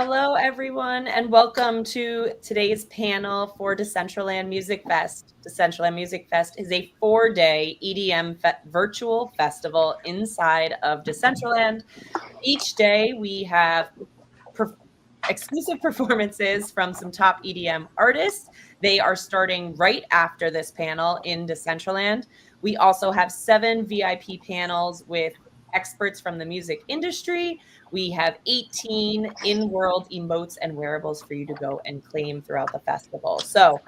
Hello, everyone, and welcome to today's panel for Decentraland Music Fest. Decentraland Music Fest is a 4-day EDM virtual festival inside of Decentraland. Each day we have exclusive performances from some top EDM artists. They are starting right after this panel in Decentraland. We also have 7 VIP panels with experts from the music industry. We have 18 in-world emotes and wearables for you to go and claim throughout the festival. So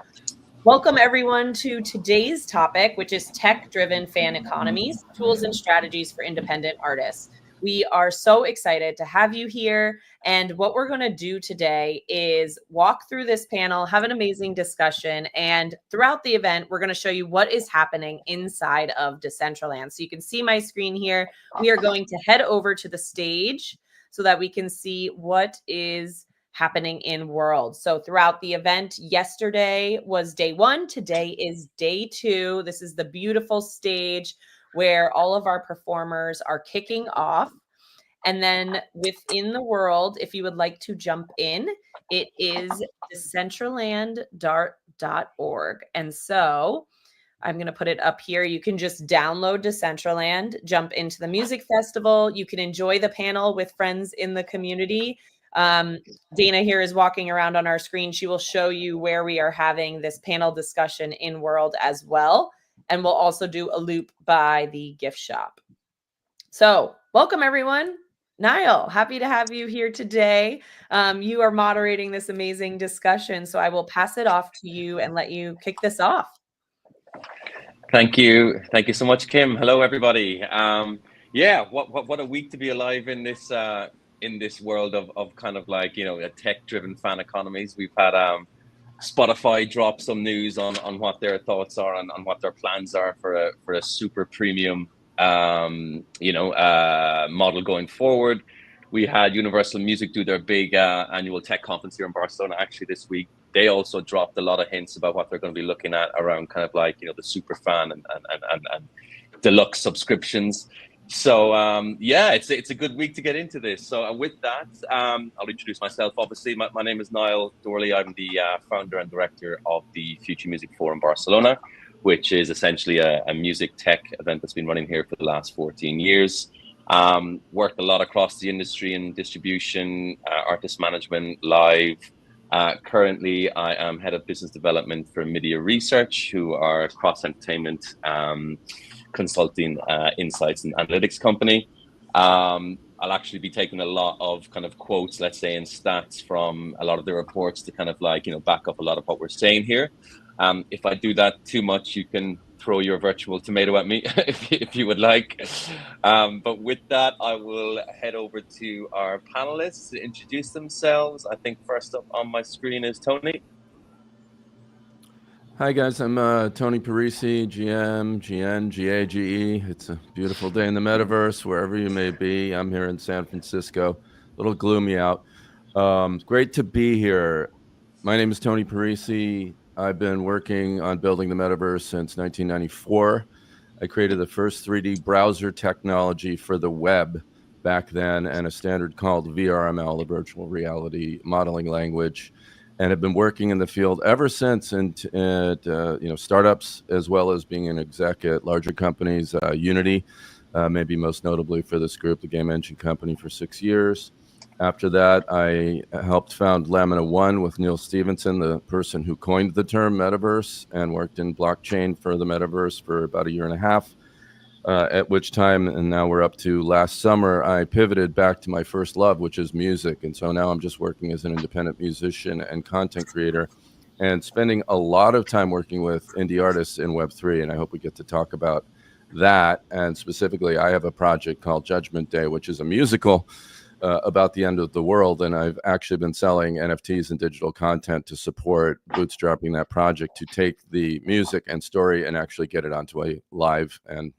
welcome everyone to today's topic, which is tech-driven fan economies, tools and strategies for independent artists. We are so excited to have you here. And what we're going to do today is walk through this panel, have an amazing discussion. And throughout the event, we're going to show you what is happening inside of Decentraland. So you can see my screen here. We are going to head over to the stage so that we can see what is happening in world. So throughout the event, yesterday was day 1. Today is day 2. This is the beautiful stage where all of our performers are kicking off. And then within the world, if you would like to jump in, it is decentraland.org. And so I'm going to put it up here. You can just download Decentraland, jump into the music festival. You can enjoy the panel with friends in the community. Dana here is walking around on our screen. She will show you where we are having this panel discussion in world as well. And we'll also do a loop by the gift shop. So welcome, everyone. Niall, happy to have you here today. You are moderating this amazing discussion, so I will pass it off to you and let you kick this off. Thank you. Thank you so much, Kim. Hello, everybody. Yeah, what a week to be alive in this world of kind of like, you know, a tech-driven fan economies. We've had Spotify drop some news on what their thoughts are and on what their plans are for a super premium model going forward. We had Universal Music do their big annual tech conference here in Barcelona actually this week. They also dropped a lot of hints about what they're going to be looking at around kind of like, you know, the super fan and deluxe subscriptions. So yeah, it's a good week to get into this. So with that, I'll introduce myself. Obviously, my name is Niall Doorley. I'm the founder and director of the Future Music Forum Barcelona, which is essentially a music tech event that's been running here for the last 14 years. Worked a lot across the industry in distribution, artist management, live. Currently, I am head of business development for MIDiA Research, who are a cross-entertainment consulting, insights and analytics company. I'll actually be taking a lot of kind of quotes, let's say, and stats from a lot of the reports to kind of like, you know, back up a lot of what we're saying here. If I do that too much, you can throw your virtual tomato at me if you would like. But with that, I will head over to our panelists to introduce themselves. I think first up on my screen is Tony. Hi guys, I'm Tony Parisi, GM, GN, GAGE. It's a beautiful day in the Metaverse, wherever you may be. I'm here in San Francisco, a little gloomy out. Great to be here. My name is Tony Parisi. I've been working on building the Metaverse since 1994. I created the first 3D browser technology for the web back then and a standard called VRML, the virtual reality modeling language, and have been working in the field ever since, and startups as well as being an exec at larger companies. Unity, maybe most notably for this group, the game engine company, for 6 years. After that, I helped found Lamina One with Neil Stevenson, the person who coined the term Metaverse, and worked in blockchain for the Metaverse for about 1.5 years. At which time, and now we're up to last summer, I pivoted back to my first love, which is music. And so now I'm just working as an independent musician and content creator and spending a lot of time working with indie artists in Web3. And I hope we get to talk about that. And specifically, I have a project called Judgment Day, which is a musical about the end of the world. And I've actually been selling NFTs and digital content to support bootstrapping that project to take the music and story and actually get it onto a live and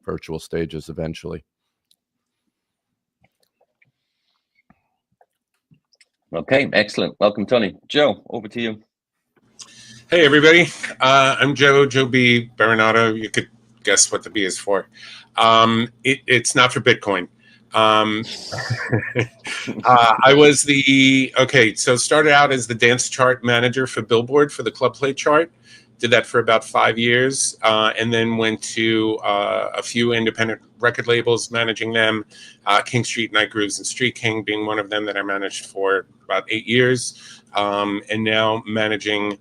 virtual stages eventually. Okay, excellent. Welcome, Tony. Joe, over to you. Hey, everybody. I'm Joe B. Berinato. You could guess what the B is for. It's not for Bitcoin. I was so started out as the dance chart manager for Billboard for the Club Play chart. Did that for about 5 years, and then went to a few independent record labels, managing them. King Street, Night Grooves, and Street King being one of them that I managed for about 8 years, and now managing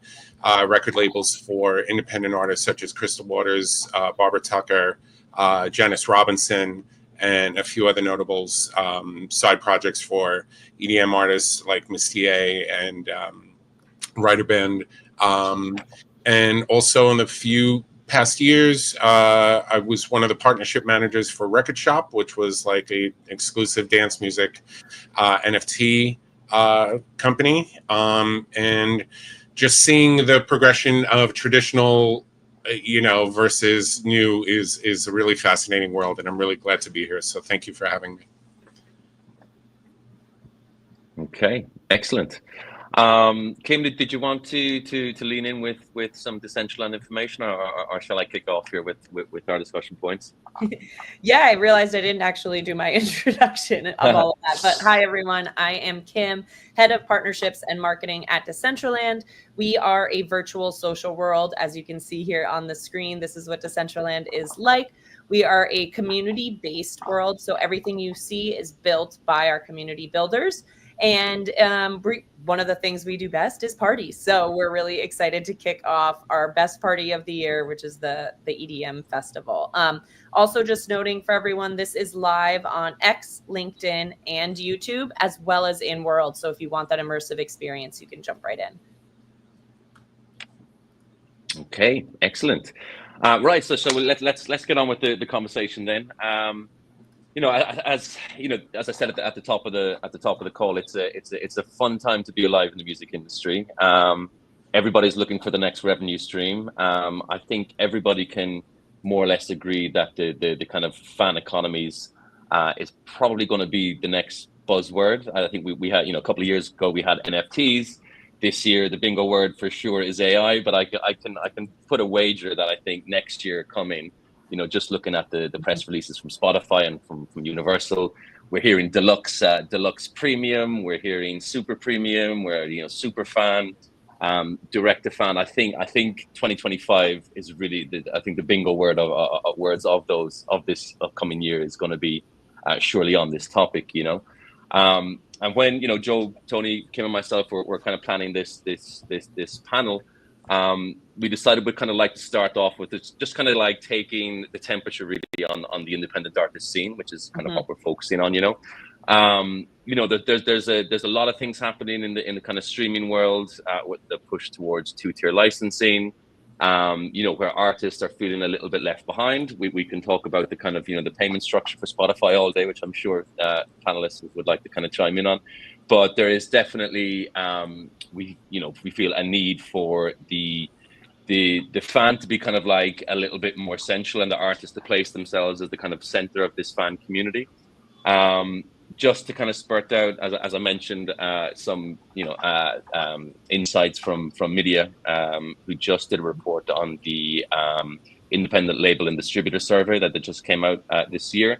record labels for independent artists such as Crystal Waters, Barbara Tucker, Janice Robinson, and a few other notables, side projects for EDM artists like MIDiA and Writer Band. And also in the few past years, I was one of the partnership managers for Record Shop, which was like a exclusive dance music NFT company. And just seeing the progression of traditional versus new is a really fascinating world, and I'm really glad to be here. So thank you for having me. Okay, excellent. Kim, did you want to lean in with some Decentraland information, or shall I kick off here with our discussion points? Yeah, I realized I didn't actually do my introduction of all of that. But hi, everyone. I am Kim, Head of Partnerships and Marketing at Decentraland. We are a virtual social world. As you can see here on the screen, this is what Decentraland is like. We are a community-based world. So everything you see is built by our community builders. And one of the things we do best is parties. So we're really excited to kick off our best party of the year, which is the EDM festival. Also just noting for everyone, this is live on X, LinkedIn, and YouTube, as well as in World. So if you want that immersive experience, you can jump right in. Okay, excellent. Right, so let's get on with the conversation then. As I said at the top of the call, it's a fun time to be alive in the music industry. Everybody's looking for the next revenue stream. I think everybody can more or less agree that the kind of fan economies is probably going to be the next buzzword. I think we had, a couple of years ago we had NFTs. This year the bingo word for sure is AI, but I can put a wager that I think next year coming, just looking at the press releases from Spotify and from Universal, we're hearing deluxe premium, we're hearing super premium, we're super fan, direct to fan. I think 2025 is really the bingo word of words of this upcoming year is going to be surely on this topic. And when Joe, Tony, Kim, and myself were kind of planning this panel, we decided we'd kind of like to start off with just kind of like taking the temperature really on the independent artist scene, which is kind of what we're focusing on. There's a lot of things happening in the kind of streaming world with the push towards 2-tier licensing. Where artists are feeling a little bit left behind. We can talk about the kind of the payment structure for Spotify all day, which I'm sure panelists would like to kind of chime in on. But there is definitely we feel a need for the fan to be kind of like a little bit more central, and the artist to place themselves as the kind of center of this fan community. Just to kind of spurt out, as I mentioned, some insights from MIDiA, who just did a report on the independent label and distributor survey that just came out this year.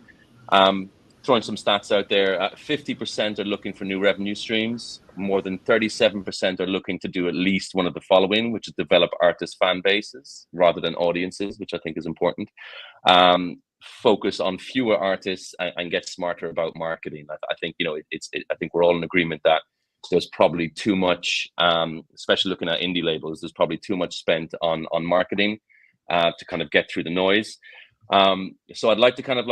Throwing some stats out there, 50% are looking for new revenue streams. More than 37% are looking to do at least one of the following, which is develop artist fan bases rather than audiences, which I think is important. Focus on fewer artists and get smarter about marketing. I think I think we're all in agreement that there's probably too much, especially looking at indie labels. There's probably too much spent on marketing to kind of get through the noise. So I'd like to kind of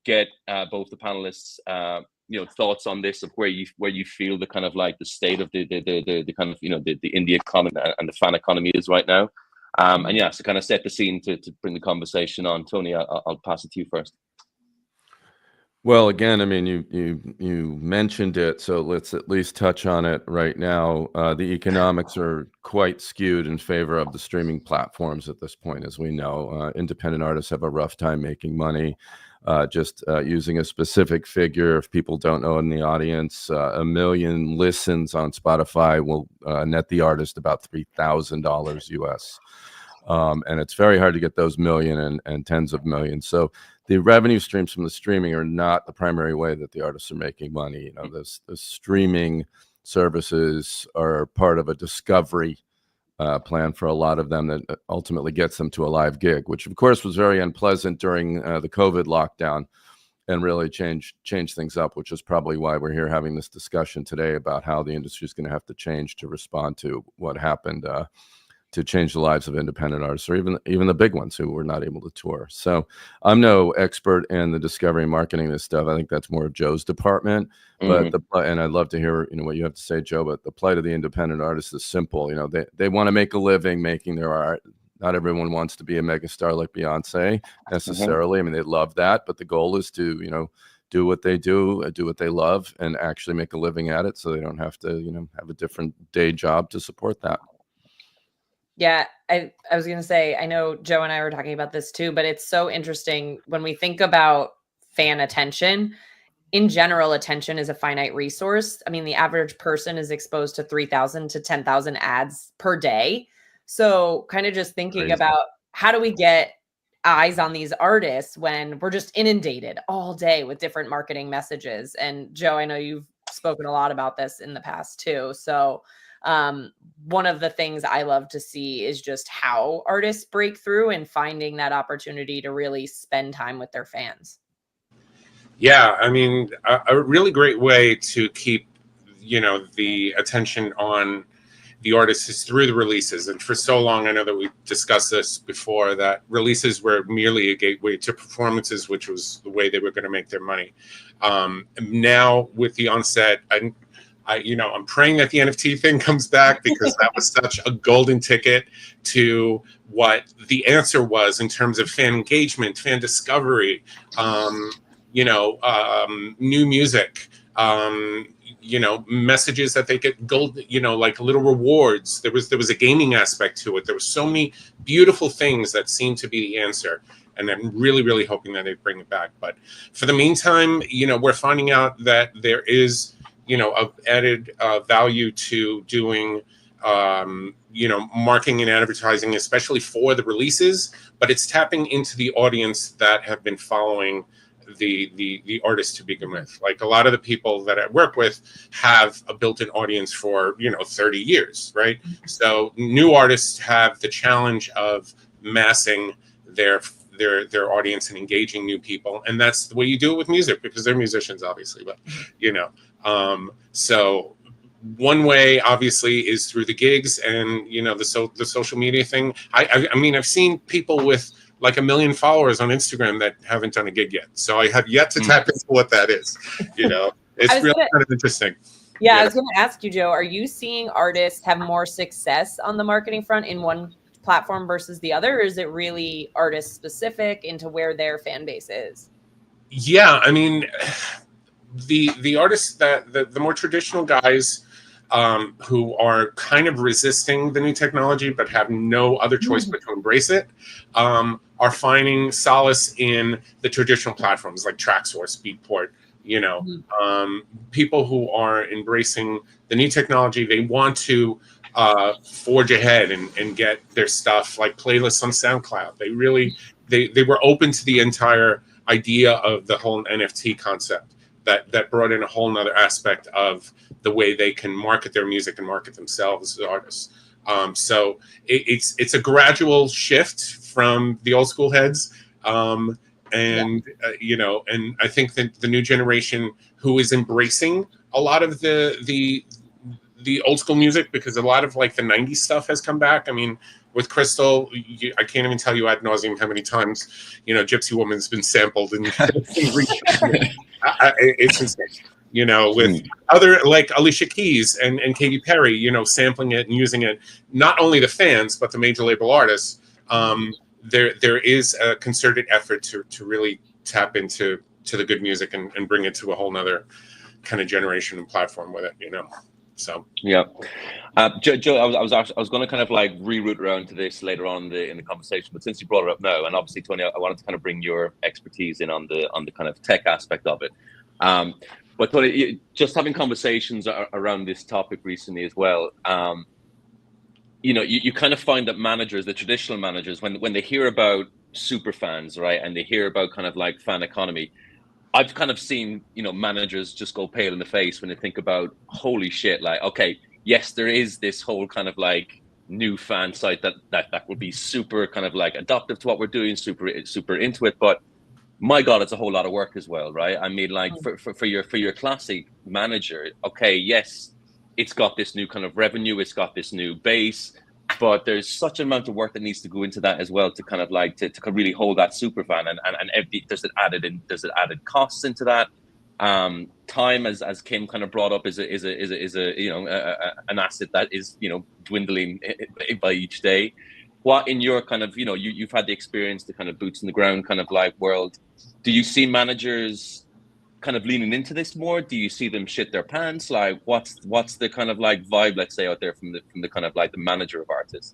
get both the panelists thoughts on this, of where you feel the kind of like the state of the kind of the indie economy and the fan economy is right now. And yeah, to kind of set the scene to bring the conversation on. Tony, I'll pass it to you first. Well, again, I mean, you mentioned it, so let's at least touch on it right now. The economics are quite skewed in favor of the streaming platforms at this point, as we know. Independent artists have a rough time making money. Just using a specific figure, if people don't know in the audience, 1 million listens on Spotify will net the artist about $3,000 US. And it's very hard to get those million and tens of millions. So the revenue streams from the streaming are not the primary way that the artists are making money. You know, the streaming services are part of a discovery plan for a lot of them that ultimately gets them to a live gig, which of course was very unpleasant during the COVID lockdown and really changed things up, which is probably why we're here having this discussion today about how the industry is going to have to change to respond to what happened, to change the lives of independent artists, or even the big ones who were not able to tour. So I'm no expert in the discovery and marketing of this stuff. I think that's more of Joe's department. But and I'd love to hear, you know, what you have to say, Joe. But the plight of the independent artist is simple. You know, they want to make a living making their art. Not everyone wants to be a megastar like Beyonce necessarily. I mean, they love that, but the goal is to, you know, do what they do what they love, and actually make a living at it, so they don't have to, you know, have a different day job to support that. Yeah, I was going to say, I know Joe and I were talking about this too, but it's so interesting when we think about fan attention. In general, attention is a finite resource. I mean, the average person is exposed to 3,000 to 10,000 ads per day. So kind of just thinking about how do we get eyes on these artists when we're just inundated all day with different marketing messages. And Joe, I know you've spoken a lot about this in the past too. So one of the things I love to see is just how artists break through and finding that opportunity to really spend time with their fans. Yeah, I mean, a really great way to keep, you know, the attention on the artists is through the releases. And for so long, I know that we discussed this before, that releases were merely a gateway to performances, which was the way they were going to make their money. Now with the onset, I'm praying that the NFT thing comes back, because that was such a golden ticket to what the answer was in terms of fan engagement, fan discovery, new music, messages that they get gold, like little rewards. There was a gaming aspect to it. There were so many beautiful things that seemed to be the answer. And I'm really, really hoping that they bring it back. But for the meantime, we're finding out that there is, added value to doing, marketing and advertising, especially for the releases, but it's tapping into the audience that have been following the artists to begin with. Like a lot of the people that I work with have a built-in audience for 30 years, right? So new artists have the challenge of massing their audience and engaging new people, and that's the way you do it with music, because they're musicians, obviously. But so one way obviously is through the gigs and the social media thing. I mean, I've seen people with like 1 million followers on Instagram that haven't done a gig yet. So I have yet to tap into what that is. It's really kind of interesting. Yeah, I was going to ask you, Joe, are you seeing artists have more success on the marketing front in one platform versus the other? Or is it really artist specific into where their fan base is? Yeah, I mean, the artists that the more traditional guys who are kind of resisting the new technology but have no other choice but to embrace it, are finding solace in the traditional platforms like Traxsource, Beatport. People who are embracing the new technology, they want to forge ahead and get their stuff, like playlists on SoundCloud. They really they were open to the entire idea of the whole NFT concept that brought in a whole nother aspect of the way they can market their music and market themselves as artists. So it's a gradual shift from the old school heads. And I think that the new generation who is embracing a lot of the old school music, because a lot of like the 90s stuff has come back. I mean, with Crystal, I can't even tell you ad nauseum how many times, Gypsy Woman's been sampled and it's insane. With other like Alicia Keys and Katy Perry, sampling it and using it, not only the fans, but the major label artists. There is a concerted effort to really tap into the good music and bring it to a whole nother kind of generation and platform with it, So yeah, Joe, I was going to kind of like reroute around to this later on in the conversation, but since you brought it up now, and obviously Tony, I wanted to kind of bring your expertise in on the kind of tech aspect of it. But Tony, just having conversations around this topic recently as well, you kind of find that managers, the traditional managers, when they hear about super fans, right, and they hear about kind of like fan economy, I've kind of seen, managers just go pale in the face when they think about, holy shit, like, okay, yes, there is this whole kind of like new fan site that would be super kind of like adaptive to what we're doing, super into it, but my God, it's a whole lot of work as well, right? I mean, like for your classic manager, okay, yes, it's got this new kind of revenue, it's got this new base, but there's such an amount of work that needs to go into that as well to kind of like to really hold that super fan, and there's added costs into that. Time, as Kim kind of brought up, is an asset that is dwindling by each day. What in your kind of you've had the experience, the kind of boots in the ground kind of like world, do you see managers kind of leaning into this more? Do you see them shit their pants? Like what's the kind of like vibe, let's say, out there from the kind of like the manager of artists?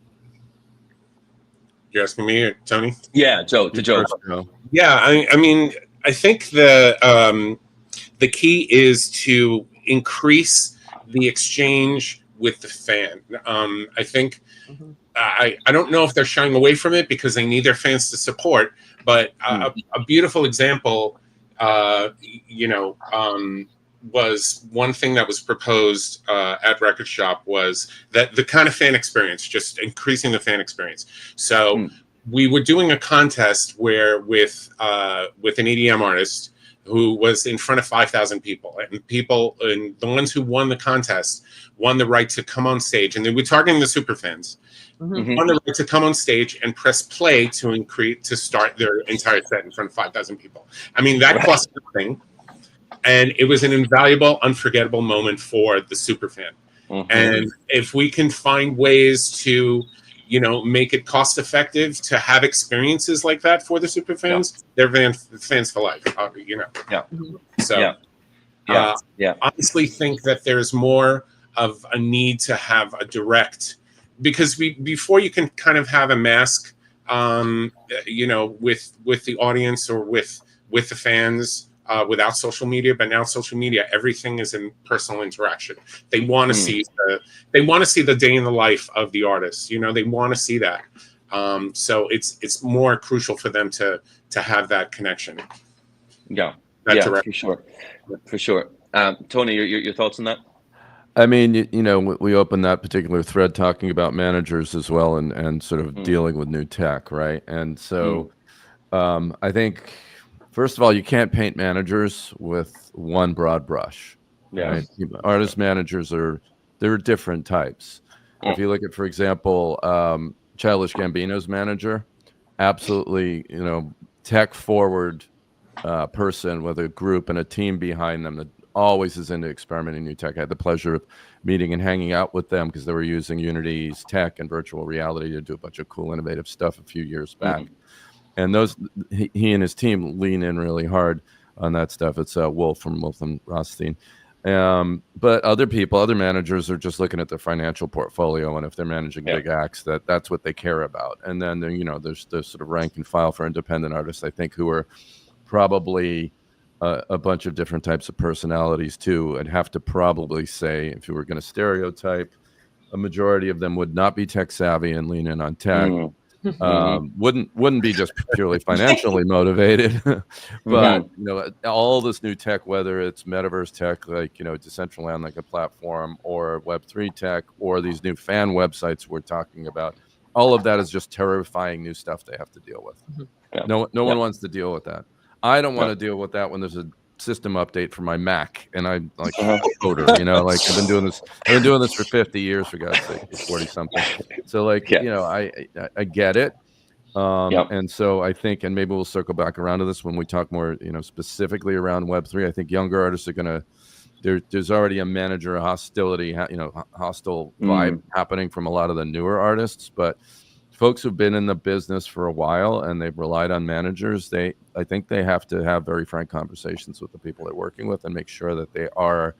You're asking me or Tony? Yeah, Joe. Yeah, I mean, I think the key is to increase the exchange with the fan. I think I don't know if they're shying away from it because they need their fans to support, but a beautiful example, was one thing that was proposed at Record Shop was that the kind of fan experience, just increasing the fan experience. So we were doing a contest where with an EDM artist who was in front of 5,000 people, and the ones who won the contest won the right to come on stage, and they were targeting the super fans. Won the right to come on stage and press play to start their entire set in front of 5,000 people. I mean, that cost nothing, and it was an invaluable, unforgettable moment for the super fan. And if we can find ways to make it cost effective to have experiences like that for the super fans, they're fans for life. So I honestly think that there's more of a need to have a direct, because before you can kind of have a mask, with the audience or with the fans without social media. But now social media, everything is in personal interaction. They want to see the day in the life of the artist. They want to see that. So it's more crucial for them to have that connection. For sure. Tony, your thoughts on that? I mean, we opened that particular thread talking about managers as well, and sort of dealing with new tech, right? And so I think, first of all, you can't paint managers with one broad brush. Right? Artist managers they're different types. If you look at, for example, Childish Gambino's manager, absolutely, tech forward person with a group and a team behind them that always is into experimenting new tech. I had the pleasure of meeting and hanging out with them because they were using Unity's tech and virtual reality to do a bunch of cool, innovative stuff a few years back. And he and his team lean in really hard on that stuff. It's Wolf from Wolf and Rothstein. But other managers are just looking at their financial portfolio, and if they're managing big acts, that's what they care about. And then there's sort of rank and file for independent artists, I think, who are probably a bunch of different types of personalities too. I'd have to probably say, if you were going to stereotype, a majority of them would not be tech savvy and lean in on tech. Wouldn't be just purely financially motivated, but all this new tech, whether it's metaverse tech like Decentraland, like a platform, or Web3 tech, or these new fan websites we're talking about, all of that is just terrifying new stuff they have to deal with. No one wants to deal with that. I don't want to deal with that when there's a system update for my Mac and I'm like a coder, like I've been doing this for 50 years, for God's sake, 40 something. So like, I get it. And so I think, and maybe we'll circle back around to this when we talk more, specifically around Web3. I think younger artists are there's already a manager hostility, hostile vibe happening from a lot of the newer artists, but folks who've been in the business for a while and they've relied on managers, I think they have to have very frank conversations with the people they're working with and make sure that they are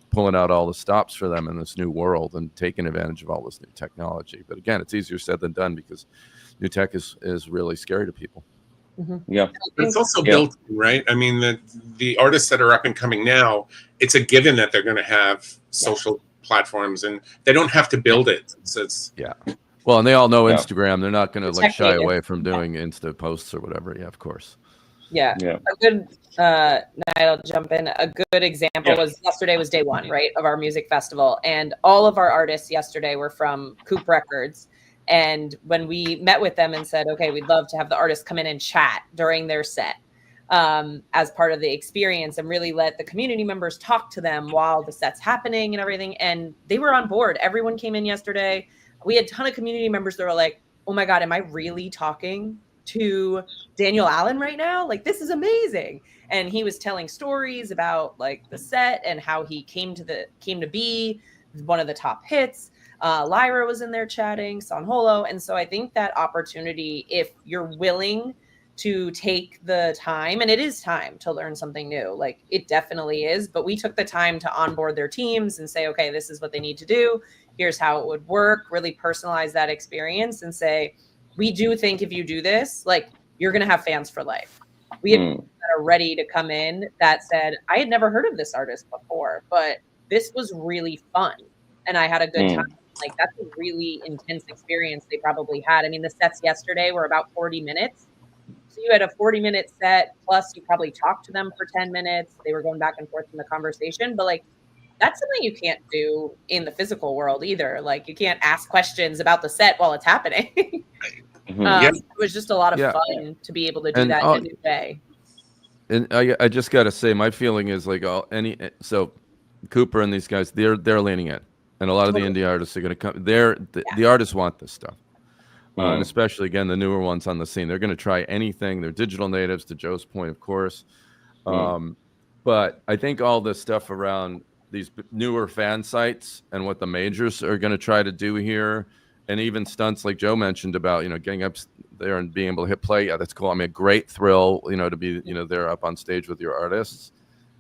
pulling out all the stops for them in this new world and taking advantage of all this new technology. But again, it's easier said than done because new tech is really scary to people. It's also built, right? I mean, the artists that are up and coming now, it's a given that they're going to have social platforms, and they don't have to build it. It's yeah. Well, and they all know Yeah. Instagram. They're not going to like Tech shy native. away from doing Insta posts or whatever. Yeah, of course. Yeah. Yeah. A good Niall, jump in. A good example Yeah. was yesterday was day one, right, of our music festival. And all of our artists yesterday were from Coop Records. And when we met with them and said, okay, we'd love to have the artists come in and chat during their set as part of the experience and really let the community members talk to them while the set's happening and everything. And they were on board. Everyone came in yesterday. We had a ton of community members that were like, oh my God, am I really talking to Daniel Allen right now? Like, this is amazing. And he was telling stories about like the set and how he came to be one of the top hits. Lyra was in there chatting, San Holo. And so I think that opportunity, if you're willing to take the time, and it is time to learn something new, like it definitely is, but we took the time to onboard their teams and say, okay, this is what they need to do. Here's how it would work, really personalize that experience and say, we do think if you do this, like you're going to have fans for life. We have people that are ready to come in that said, I had never heard of this artist before, but this was really fun. And I had a good time. Like that's a really intense experience they probably had. I mean, the sets yesterday were about 40 minutes. So you had a 40-minute set, plus you probably talked to them for 10 minutes. They were going back and forth in the conversation. But like, that's something you can't do in the physical world either. Like you can't ask questions about the set while it's happening. It was just a lot of fun to be able to do that in a new way. And I just got to say, my feeling is like so Cooper and these guys, they're leaning in. And a lot of the indie artists are going to come. The artists want this stuff. And especially, again, the newer ones on the scene. They're going to try anything. They're digital natives, to Joe's point, of course. But I think all this stuff around these newer fan sites and what the majors are going to try to do here, and even stunts like Joe mentioned about, getting up there and being able to hit play. Yeah, that's cool. I mean, a great thrill, to be, there up on stage with your artists.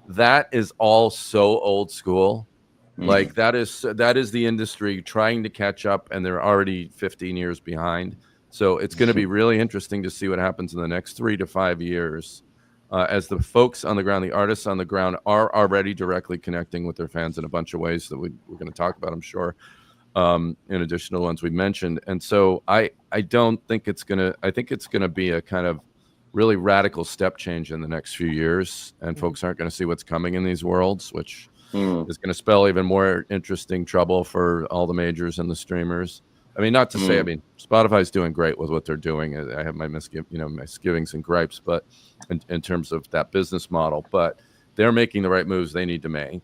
That is all so old school. Like that is the industry trying to catch up, and they're already 15 years behind. So it's going to be really interesting to see what happens in the next 3 to 5 years as the folks on the ground, the artists on the ground, are already directly connecting with their fans in a bunch of ways that we're going to talk about, I'm sure, in addition to the ones we mentioned. And so I don't think it's going to. I think it's going to be a kind of really radical step change in the next few years, and folks aren't going to see what's coming in these worlds, which is going to spell even more interesting trouble for all the majors and the streamers. I mean, not to say, I mean, Spotify's doing great with what they're doing. I have my misgivings and gripes, but in terms of that business model, but they're making the right moves they need to make.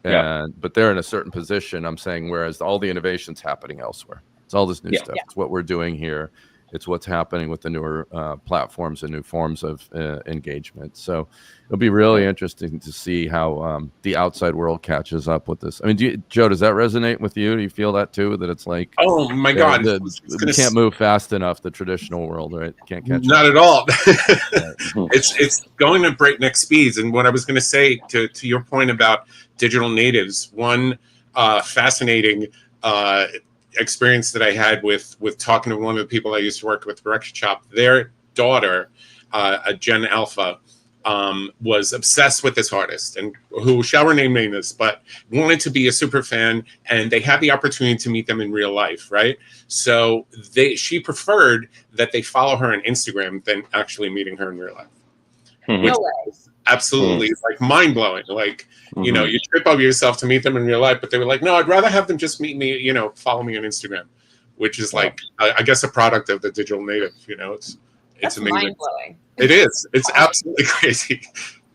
But they're in a certain position, I'm saying, whereas all the innovation's happening elsewhere. It's all this new stuff. It's what we're doing here. It's what's happening with the newer platforms and new forms of engagement. So it'll be really interesting to see how the outside world catches up with this. I mean, Joe, does that resonate with you? Do you feel that too? That it's like, oh my God, we can't move fast enough. The traditional world, right? Can't catch not up. at all. It's going at breakneck speeds. And what I was going to say to your point about digital natives, one fascinating experience that I had with talking to one of the people I used to work with, Record Shop, their daughter, a Gen Alpha, was obsessed with this artist, and who shall remain nameless, but wanted to be a super fan, and they had the opportunity to meet them in real life, right? So she preferred that they follow her on Instagram than actually meeting her in real life. Which was absolutely like mind-blowing. Like, you trip over yourself to meet them in real life, but they were like, no, I'd rather have them just meet me, follow me on Instagram, which is like, I guess, a product of the digital native. It's amazing. Mind-blowing. It is. It's absolutely crazy.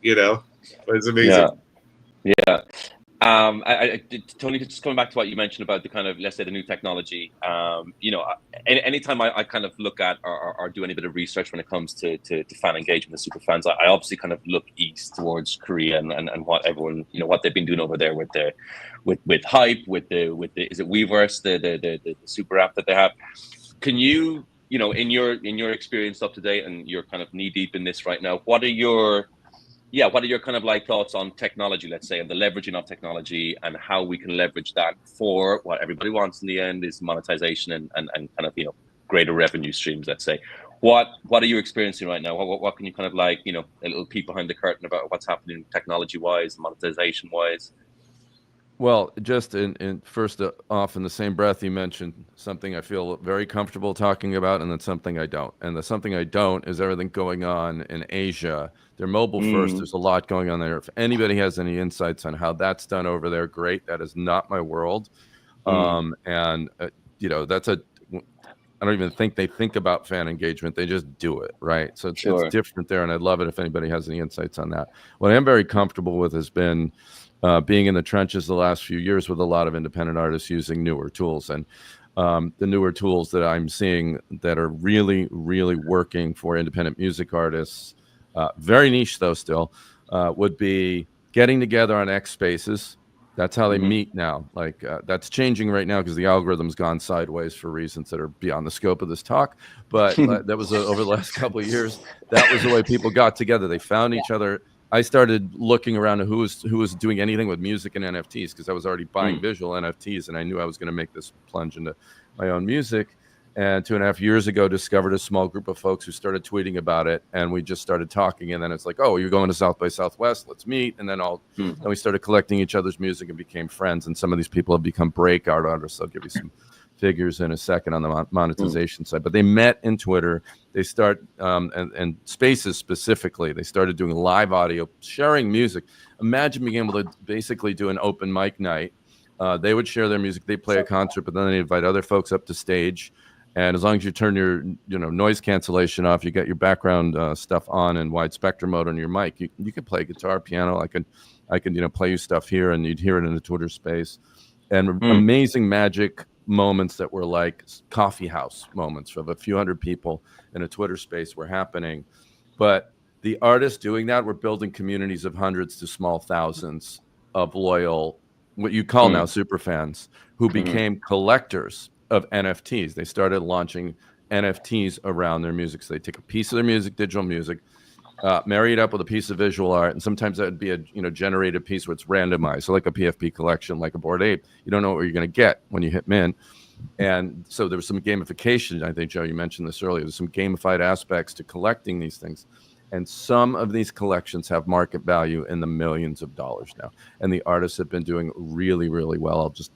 But it's amazing. Yeah. Tony, just coming back to what you mentioned about the kind of, let's say, the new technology. Anytime I kind of look at or do any bit of research when it comes to fan engagement and super fans, I obviously kind of look east towards Korea and what everyone, what they've been doing over there with Hype, with the is it Weverse, the super app that they have. Can you, in your experience up to date, and you're kind of knee deep in this right now, what are your kind of like thoughts on technology, let's say, and the leveraging of technology, and how we can leverage that for what everybody wants in the end is monetization and kind of, greater revenue streams, let's say. What are you experiencing right now? What can you kind of like, a little peek behind the curtain about what's happening technology wise, monetization wise? Well, just in first off, in the same breath, you mentioned something I feel very comfortable talking about, and then something I don't. And the something I don't is everything going on in Asia. They're mobile first. There's a lot going on there. If anybody has any insights on how that's done over there, great. That is not my world. And that's I don't even think they think about fan engagement. They just do it, right? So it's different there, and I'd love it if anybody has any insights on that. What I am very comfortable with has been being in the trenches the last few years with a lot of independent artists using newer tools. And the newer tools that I'm seeing that are really, really working for independent music artists, very niche though still, would be getting together on X Spaces. That's how they meet now. Like that's changing right now because the algorithm's gone sideways for reasons that are beyond the scope of this talk. But that was over the last couple of years. That was the way people got together. They found each other. I started looking around at who was doing anything with music and NFTs because I was already buying visual NFTs, and I knew I was going to make this plunge into my own music. And 2.5 years ago, discovered a small group of folks who started tweeting about it, and we just started talking. And then it's like, oh, you're going to South by Southwest, let's meet. And then then we started collecting each other's music and became friends. And some of these people have become breakout artists. I'll give you some figures in a second on the monetization side. But they met in Twitter. They start and Spaces specifically. They started doing live audio, sharing music. Imagine being able to basically do an open mic night. They would share their music. They play a concert, but then they invite other folks up to stage. And as long as you turn your noise cancellation off, you get your background stuff on and wide spectrum mode on your mic. You can play guitar, piano. I can play you stuff here, and you'd hear it in the Twitter space. And amazing magic moments that were like coffee house moments of a few hundred people in a Twitter space were happening. But the artists doing that were building communities of hundreds to small thousands of loyal, what you call now super fans, who became collectors of NFTs. They started launching NFTs around their music. So they take a piece of their music, digital music, marry it up with a piece of visual art, and sometimes that would be a generated piece where it's randomized. So like a PFP collection, like a Bored Ape, you don't know what you're going to get when you hit mint. And so there was some gamification. I think, Joe, you mentioned this earlier. There's some gamified aspects to collecting these things. And some of these collections have market value in the millions of dollars now. And the artists have been doing really, really well. I'll just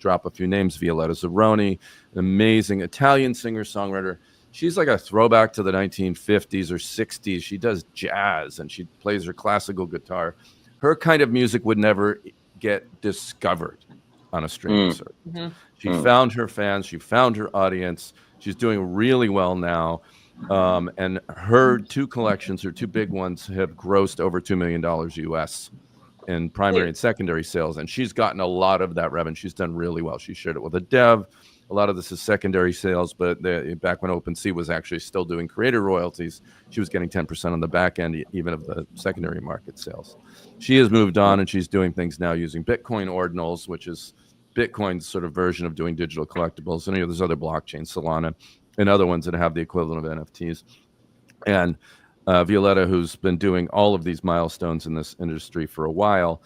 drop a few names. Violetta Zeroni, an amazing Italian singer-songwriter. She's like a throwback to the 1950s or 60s. She does jazz, and she plays her classical guitar. Her kind of music would never get discovered on a streaming service. She found her fans. She found her audience. She's doing really well now. And her two collections, her two big ones, have grossed over $2 million US in primary and secondary sales. And she's gotten a lot of that revenue. She's done really well. She shared it with a dev. A lot of this is secondary sales, but back when OpenSea was actually still doing creator royalties, she was getting 10% on the back end, even of the secondary market sales. She has moved on, and she's doing things now using Bitcoin ordinals, which is Bitcoin's sort of version of doing digital collectibles. And there's other blockchains, Solana, and other ones that have the equivalent of NFTs. And Violetta, who's been doing all of these milestones in this industry for a while,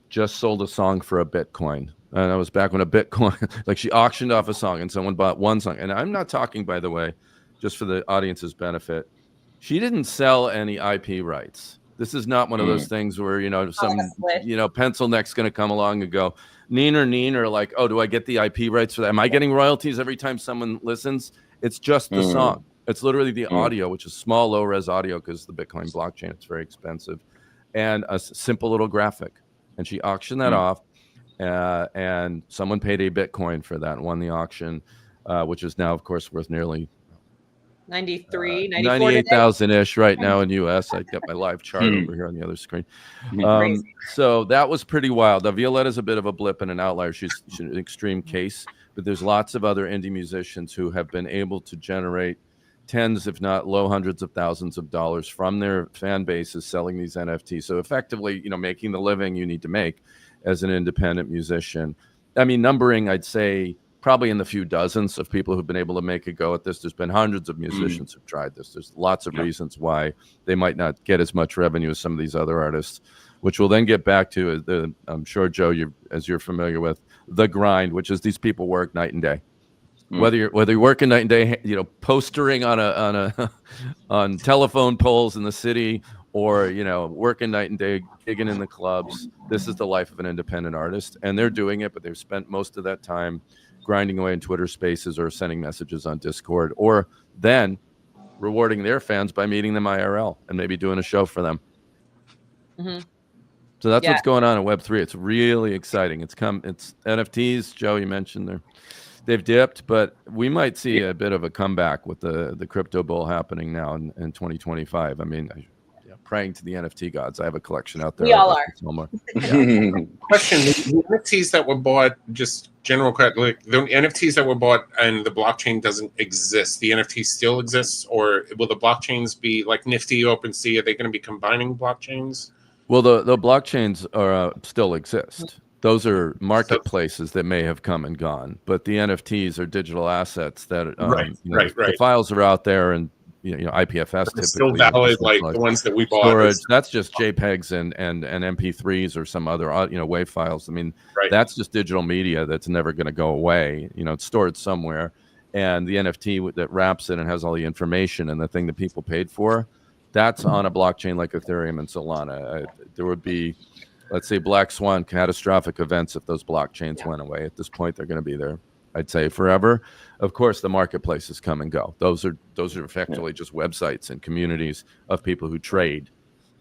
just sold a song for a Bitcoin. And I was back when a Bitcoin, like she auctioned off a song and someone bought one song. And I'm not talking, by the way, just for the audience's benefit. She didn't sell any IP rights. This is not one of those things where, some, pencil neck's going to come along and go, neen, like, oh, do I get the IP rights for that? Am I getting royalties every time someone listens? It's just the song. It's literally the audio, which is small, low-res audio because the Bitcoin blockchain, it's very expensive, and a simple little graphic. And she auctioned that off, and someone paid a Bitcoin for that and won the auction, which is now, of course, worth nearly 98,000-ish right now in US. I got my live chart over here on the other screen. So that was pretty wild. Now, Violetta's a bit of a blip and an outlier. She's an extreme case, but there's lots of other indie musicians who have been able to generate tens, if not low hundreds of thousands of dollars from their fan bases selling these NFTs. So effectively, making the living you need to make as an independent musician. I mean, numbering, I'd say, probably in the few dozens of people who've been able to make a go at this. There's been hundreds of musicians who've tried this. There's lots of reasons why they might not get as much revenue as some of these other artists, which we'll then get back to. I'm sure, Joe, as you're familiar with, the grind, which is these people work night and day. Whether you're working night and day, postering on telephone poles in the city, or, you know, working night and day, gigging in the clubs. This is the life of an independent artist, and they're doing it, but they've spent most of that time grinding away in Twitter Spaces or sending messages on Discord, or then rewarding their fans by meeting them IRL and maybe doing a show for them. Mm-hmm. So that's what's going on in Web3. It's really exciting. It's NFTs. Joe, you mentioned they've dipped, but we might see a bit of a comeback with the crypto bull happening now in 2025. I mean, praying to the NFT gods. I have a collection out there. We all are. Question: the NFTs that were bought, just general question, like the NFTs that were bought and the blockchain doesn't exist, the NFT still exists, or will the blockchains be like Nifty, OpenSea? Are they going to be combining blockchains? Well, the blockchains are still exist. Those are marketplaces that may have come and gone, but the NFTs are digital assets that right. The files are out there, and you know IPFS typically still valid, like the ones that we bought. Storage, that's just JPEGs and MP3s or some other WAV files. I mean, that's just digital media that's never going to go away. You know, it's stored somewhere, and the NFT that wraps it and has all the information and the thing that people paid for, that's on a blockchain like Ethereum and Solana. There would be, let's say, black swan catastrophic events if those blockchains went away. At this point, they're going to be there, I'd say, forever. Of course, the marketplaces come and go. Those are effectively just websites and communities of people who trade,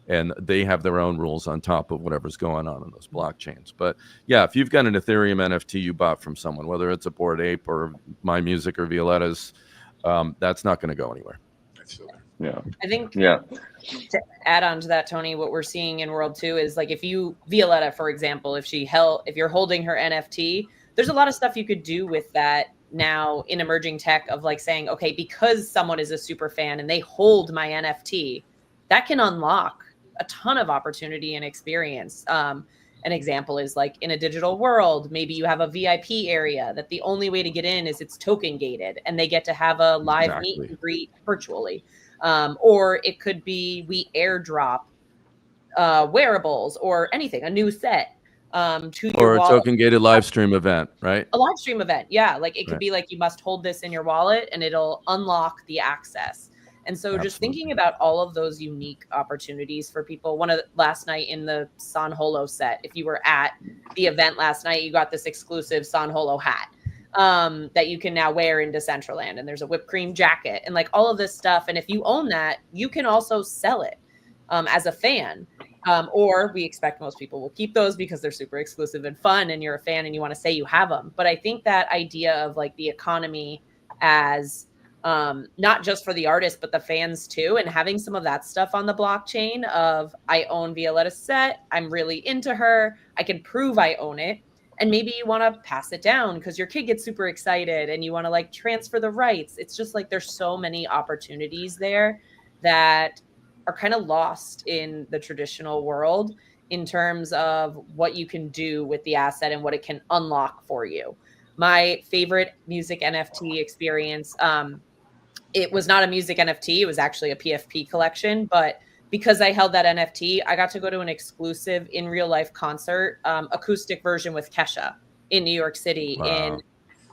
and they have their own rules on top of whatever's going on in those blockchains. But yeah, if you've got an Ethereum NFT you bought from someone, whether it's a Bored Ape or My Music or Violetta's, that's not going to go anywhere. Yeah, I think to add on to that, Tony, what we're seeing in World 2 is like if Violetta, for example, if you're holding her NFT, there's a lot of stuff you could do with that now in emerging tech of like saying, okay, because someone is a super fan and they hold my NFT, that can unlock a ton of opportunity and experience. An example is like in a digital world, maybe you have a VIP area that the only way to get in is it's token gated and they get to have a live meet and greet virtually. Or it could be we airdrop wearables or anything, a new set to your wallet. Or a token gated live stream event, right? A live stream event. Yeah. Like it could be like you must hold this in your wallet and it'll unlock the access. And so just thinking about all of those unique opportunities for people. Last night in the San Holo set, if you were at the event last night, you got this exclusive San Holo hat that you can now wear in Decentraland, and there's a whipped cream jacket and like all of this stuff. And if you own that, you can also sell it as a fan, or we expect most people will keep those because they're super exclusive and fun and you're a fan and you want to say you have them. But I think that idea of like the economy as not just for the artist, but the fans too, and having some of that stuff on the blockchain of I own Violetta's set, I'm really into her, I can prove I own it. And maybe you want to pass it down because your kid gets super excited and you want to like transfer the rights. It's just like there's so many opportunities there that are kind of lost in the traditional world in terms of what you can do with the asset and what it can unlock for you. My favorite music NFT experience, it was not a music NFT. It was actually a PFP collection, but because I held that NFT, I got to go to an exclusive in real life concert, acoustic version with Kesha in New York City. Wow.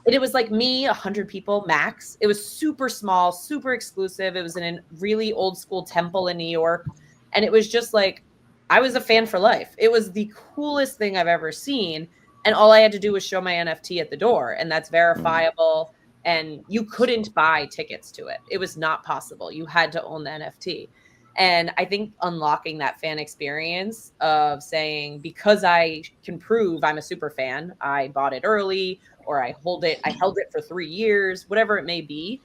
And it was like me, 100 people max. It was super small, super exclusive. It was in a really old school temple in New York. And it was just like, I was a fan for life. It was the coolest thing I've ever seen. And all I had to do was show my NFT at the door, and that's verifiable. And you couldn't buy tickets to it. It was not possible. You had to own the NFT. And I think unlocking that fan experience of saying, because I can prove I'm a super fan, I bought it early, or I held it for 3 years, whatever it may be,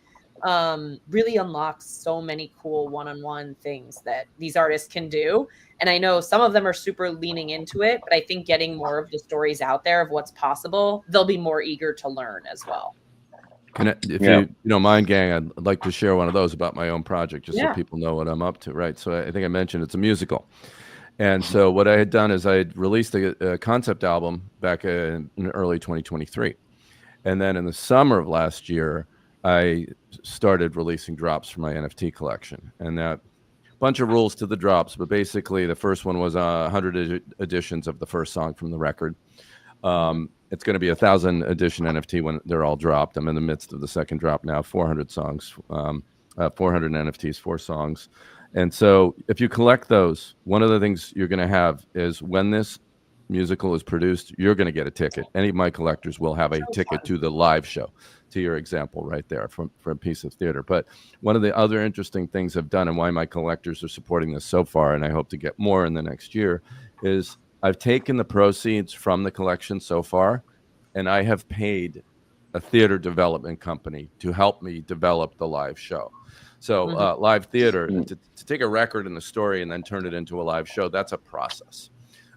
really unlocks so many cool one-on-one things that these artists can do. And I know some of them are super leaning into it, but I think getting more of the stories out there of what's possible, they'll be more eager to learn as well. If you don't mind, gang, I'd like to share one of those about my own project, just so people know what I'm up to, right? So I think I mentioned it's a musical. And so what I had done is I had released a concept album back in early 2023. And then in the summer of last year, I started releasing drops for my NFT collection. And that bunch of rules to the drops, but basically the first one was 100 editions of the first song from the record. It's going to be 1,000 edition NFT when they're all dropped. I'm in the midst of the second drop now, 400 songs, 400 NFTs, 4 songs. And so if you collect those, one of the things you're going to have is when this musical is produced, you're going to get a ticket. Any of my collectors will have a ticket to the live show, to your example right there from a piece of theater. But one of the other interesting things I've done and why my collectors are supporting this so far, and I hope to get more in the next year, is I've taken the proceeds from the collection so far, and I have paid a theater development company to help me develop the live show. So live theater, to take a record and a story and then turn it into a live show, that's a process.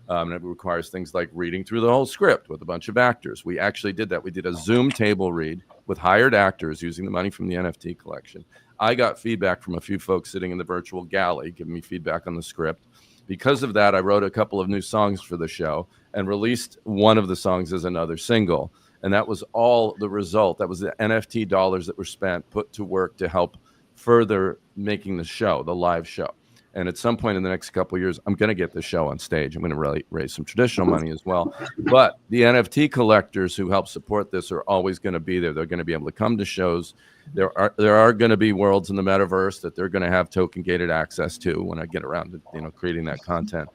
And it requires things like reading through the whole script with a bunch of actors. We actually did that. We did a Zoom table read with hired actors using the money from the NFT collection. I got feedback from a few folks sitting in the virtual galley giving me feedback on the script. Because of that, I wrote a couple of new songs for the show and released one of the songs as another single. And that was all the result. That was the NFT dollars that were spent, put to work to help further making the show, the live show. And at some point in the next couple of years, I'm going to get the show on stage. I'm going to really raise some traditional money as well. But the NFT collectors who help support this are always going to be there. They're going to be able to come to shows. There are going to be worlds in the metaverse that they're going to have token gated access to when I get around to creating that content.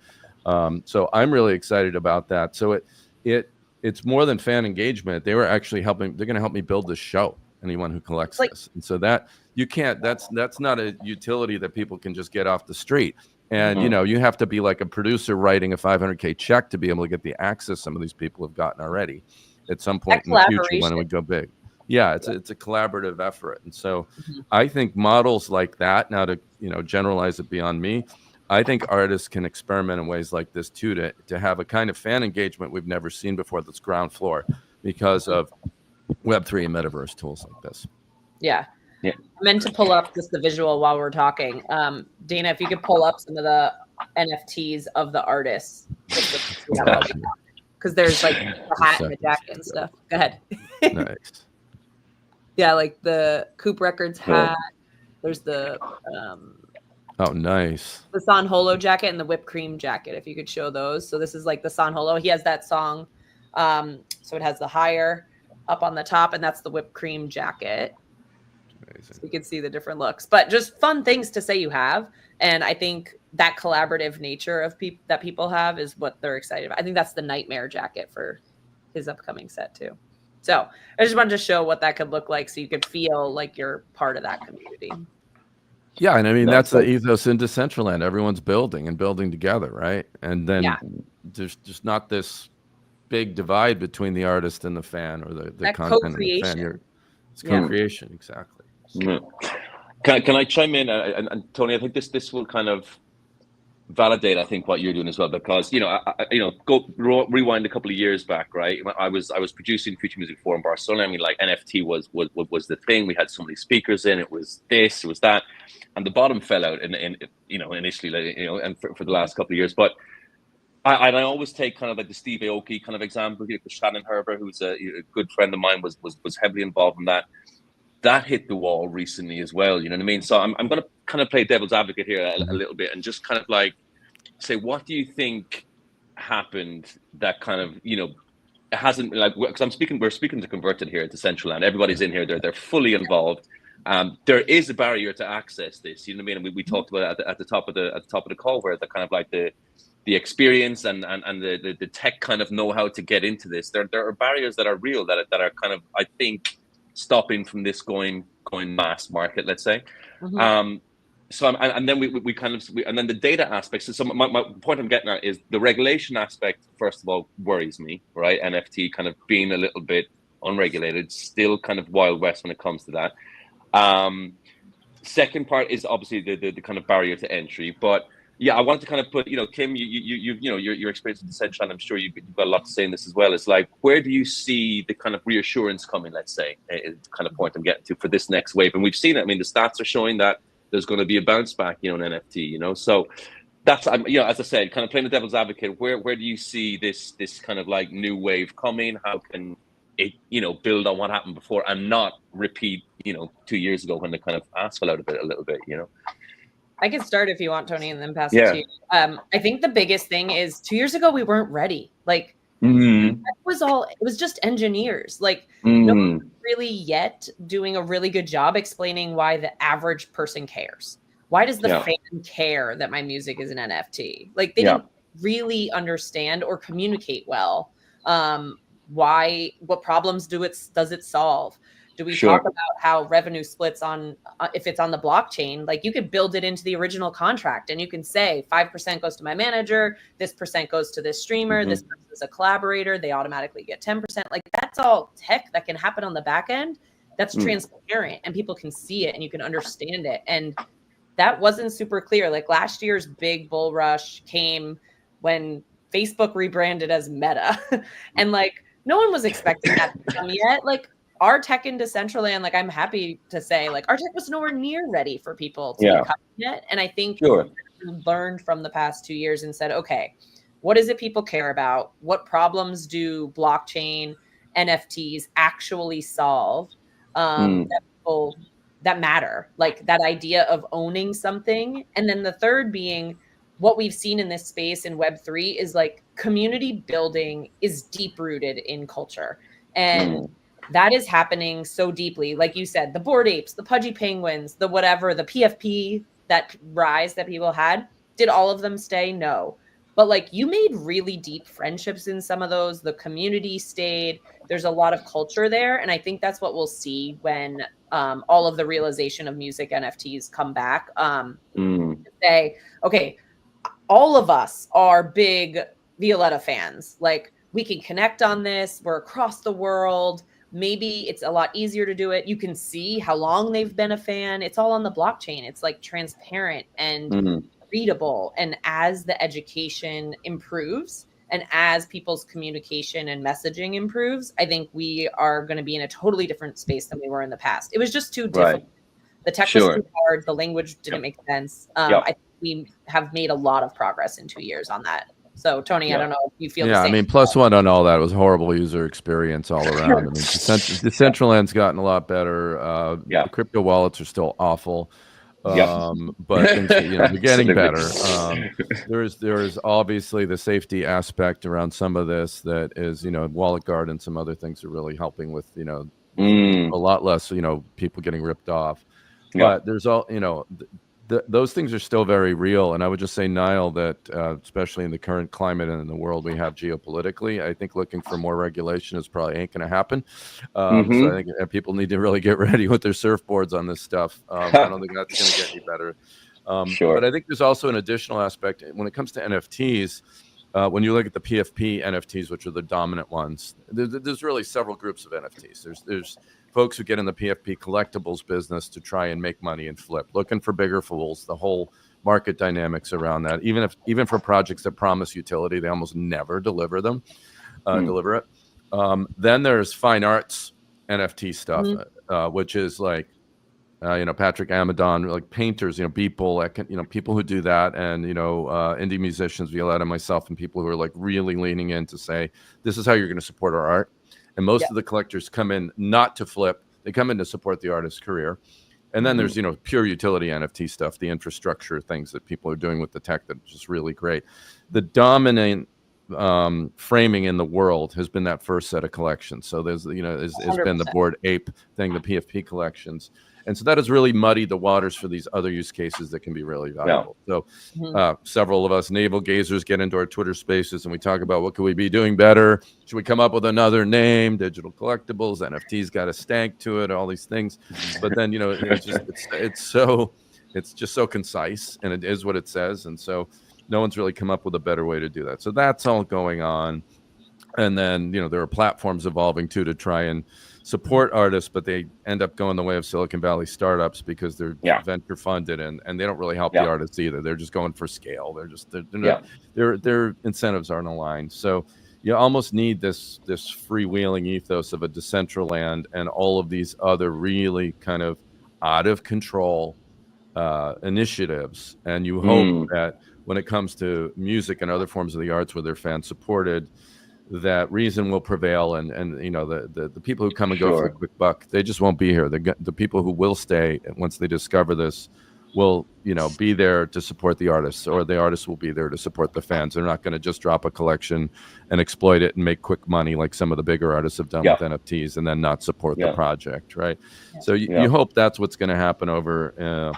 So I'm really excited about that. So it's more than fan engagement. They were actually helping. They're going to help me build the show. Anyone who collects this, and so that you can't. That's not a utility that people can just get off the street. And you have to be like a producer writing a $500K check to be able to get the access some of these people have gotten already at some point in the future when it would go big. Yeah, it's a collaborative effort, and so I think models like that. Now to generalize it beyond me, I think artists can experiment in ways like this too to have a kind of fan engagement we've never seen before. That's ground floor because of Web3 and metaverse tools like this. Yeah. I meant to pull up just the visual while we're talking. Dana, if you could pull up some of the NFTs of the artists. Because there's like the hat and the jacket and stuff. Go ahead. Nice. Yeah, like the Coop Records hat. There's the oh, nice. The San Holo jacket and the whipped cream jacket, if you could show those. So this is like the San Holo. He has that song. So it has the higher up on the top, and that's the whipped cream jacket. Amazing. So you can see the different looks, but just fun things to say you have. And I think that collaborative nature of that people have is what they're excited about. I think that's the nightmare jacket for his upcoming set too. So I just wanted to show what that could look like so you could feel like you're part of that community. Yeah, and I mean, that's the ethos in Decentraland. Everyone's building together, right? And then there's just not this big divide between the artist and the fan, or the content and the fan. It's co-creation, exactly. Can I chime in? And Tony, I think this will kind of validate, I think, what you're doing as well, because go rewind a couple of years back, right? I was producing Future Music Forum Barcelona. I mean, like NFT was the thing. We had so many speakers in. It was this, it was that, and the bottom fell out. And initially, and for the last couple of years, but. I always take kind of like the Steve Aoki kind of example here, because Shannon Herber, who's a good friend of mine, was heavily involved in that. That hit the wall recently as well. You know what I mean? So I'm going to kind of play devil's advocate here a little bit and just kind of like say, what do you think happened that kind of it hasn't, like, because we're speaking to Converted here at Decentraland. Everybody's in here. They're fully involved. There is a barrier to access this. You know what I mean? And we talked about it at the top of the call, where the kind of like the experience and the tech kind of know how to get into this. There are barriers that are real that are kind of, I think, stopping from this going mass market, let's say. So and then we kind of and then the data aspects. So my point I'm getting at is the regulation aspect. First of all, worries me, right? NFT kind of being a little bit unregulated, still kind of Wild West when it comes to that. Second part is obviously the kind of barrier to entry, but. Yeah, I wanted to kind of put, Kim, your experience with Decentraland, I'm sure you've got a lot to say in this as well. It's like, where do you see the kind of reassurance coming, let's say, is the kind of point I'm getting to for this next wave? And we've seen it. I mean, the stats are showing that there's going to be a bounce back, in NFT, So that's, as I said, kind of playing the devil's advocate, where do you see this kind of like new wave coming? How can it, build on what happened before and not repeat, 2 years ago when the kind of ass fell out of it a little bit, I can start if you want, Tony, and then pass it to you. I think the biggest thing is 2 years ago, we weren't ready. Like, it was just engineers. Like, no one really yet doing a really good job explaining why the average person cares. why does the Yeah. fan care that my music is an NFT? Like they didn't really understand or communicate well. What problems does it solve? Do we Sure. talk about how revenue splits on if it's on the blockchain? Like you could build it into the original contract and you can say 5% goes to my manager, this percent goes to this streamer, this person is a collaborator, they automatically get 10%. Like that's all tech that can happen on the back end. That's transparent and people can see it and you can understand it. And that wasn't super clear. Like last year's big bull rush came when Facebook rebranded as Meta. And like no one was expecting that to come yet. Like our tech in Decentraland, like I'm happy to say, like our tech was nowhere near ready for people to be cutting it. And I think we learned from the past 2 years and said, okay, what is it people care about? What problems do blockchain NFTs actually solve that matter? Like that idea of owning something. And then the third being what we've seen in this space in Web3 is like community building is deep rooted in culture. And that is happening so deeply. Like you said, the Bored Apes, the Pudgy Penguins, the whatever, the PFP, that rise that people had, did all of them stay? No. But like you made really deep friendships in some of those. The community stayed. There's a lot of culture there. And I think that's what we'll see when all of the realization of music NFTs come back. Say, okay, all of us are big Violetta fans. Like we can connect on this. We're across the world. Maybe it's a lot easier to do it. You can see how long they've been a fan. It's all on the blockchain. It's like transparent and readable. And as the education improves and as people's communication and messaging improves, I think we are going to be in a totally different space than we were in the past. It was just too difficult. The tech was too hard. The language didn't make sense. I think we have made a lot of progress in 2 years on that. So, Tony, I don't know if you feel the same. I mean, plus one on all that was horrible user experience all around. I mean, Decentraland's gotten a lot better. The crypto wallets are still awful. But things, they're getting better. There is obviously the safety aspect around some of this that is, Wallet Guard and some other things are really helping with, a lot less, people getting ripped off. But there's all, those things are still very real. And I would just say, Niall, that especially in the current climate and in the world we have geopolitically, I think looking for more regulation is probably ain't going to happen. So I think people need to really get ready with their surfboards on this stuff. I don't think that's going to get any better. But I think there's also an additional aspect when it comes to NFTs. When you look at the PFP NFTs, which are the dominant ones, there's really several groups of NFTs. There's folks who get in the PFP collectibles business to try and make money and flip, looking for bigger fools, the whole market dynamics around that. Even for projects that promise utility, they almost never deliver it. Then there's fine arts NFT stuff, which is like, Patrick Amadon, like painters, people who do that, and indie musicians, Violetta, myself, and people who are like really leaning in to say, this is how you're going to support our art. And most of the collectors come in not to flip; they come in to support the artist's career. And then there's pure utility NFT stuff, the infrastructure things that people are doing with the tech that is just really great. The dominant framing in the world has been that first set of collections. So there's has been the Bored Ape thing, the PFP collections. And so that has really muddied the waters for these other use cases that can be really valuable. So several of us navel gazers get into our Twitter spaces and we talk about what could we be doing better? Should we come up with another name? Digital collectibles, NFTs got a stank to it, all these things. But then, it's just so concise and it is what it says. And so no one's really come up with a better way to do that. So that's all going on. And then, there are platforms evolving too to try and support artists, but they end up going the way of Silicon Valley startups because they're venture funded and they don't really help the artists either. They're just going for scale. Their incentives aren't aligned. So you almost need this freewheeling ethos of a Decentraland and all of these other really kind of out of control initiatives. And you hope that when it comes to music and other forms of the arts where they're fan supported, that reason will prevail, and the people who come and go for a quick buck, they just won't be here. The people who will stay once they discover this will be there to support the artists, or the artists will be there to support the fans. They're not going to just drop a collection and exploit it and make quick money like some of the bigger artists have done with NFTs and then not support the project, right? So you hope that's what's going to happen over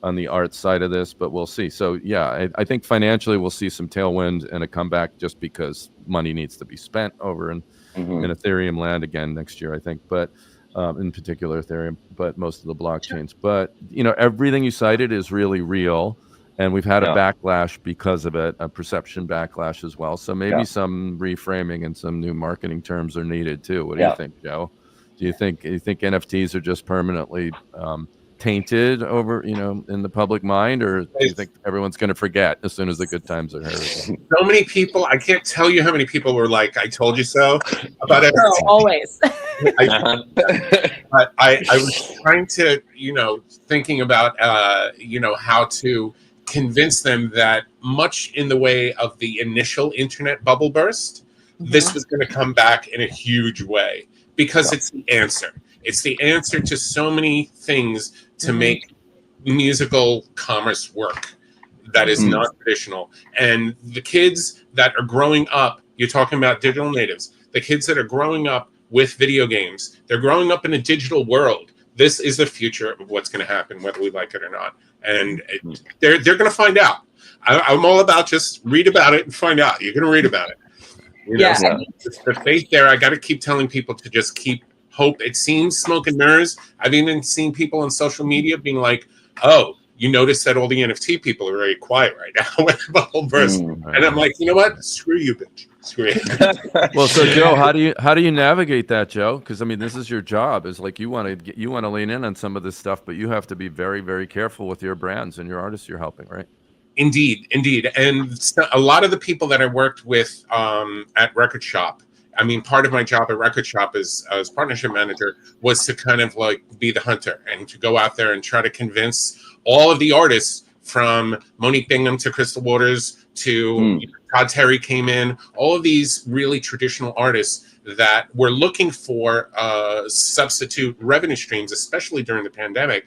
on the art side of this, but we'll see. So yeah, I think financially we'll see some tailwind and a comeback just because money needs to be spent over in Ethereum land again next year, I think. But in particular Ethereum, but most of the blockchains. But everything you cited is really real, and we've had a backlash because of it, a perception backlash as well. So maybe some reframing and some new marketing terms are needed too. What do you think, Joe? Do you think NFTs are just permanently tainted over, in the public mind, or do you think everyone's going to forget as soon as the good times are here? So many people, I can't tell you how many people were like, "I told you so" about it. Always. I was trying to, thinking about, how to convince them that much in the way of the initial internet bubble burst, this was going to come back in a huge way, because it's the answer. It's the answer to so many things to make musical commerce work that is not traditional. And the kids that are growing up, you're talking about digital natives, the kids that are growing up with video games, they're growing up in a digital world. This is the future of what's going to happen, whether we like it or not. And they're going to find out. I'm all about just read about it and find out. You're going to read about it. The faith there, I got to keep telling people to just keep hope. It seems smoke and mirrors. I've even seen people on social media being like, "Oh, you notice that all the NFT people are very quiet right now with the bubble burst." And I'm like, you know what? Screw you, bitch. Screw you. Well, so Joe, how do you navigate that, Joe? Because I mean, this is your job. Is like you want to lean in on some of this stuff, but you have to be very, very careful with your brands and your artists you're helping, right? Indeed. And a lot of the people that I worked with at Record Shop, I mean, part of my job at Record Shop as partnership manager was to kind of like be the hunter and to go out there and try to convince all of the artists, from Monique Bingham to Crystal Waters to Todd Terry came in, all of these really traditional artists that were looking for substitute revenue streams, especially during the pandemic,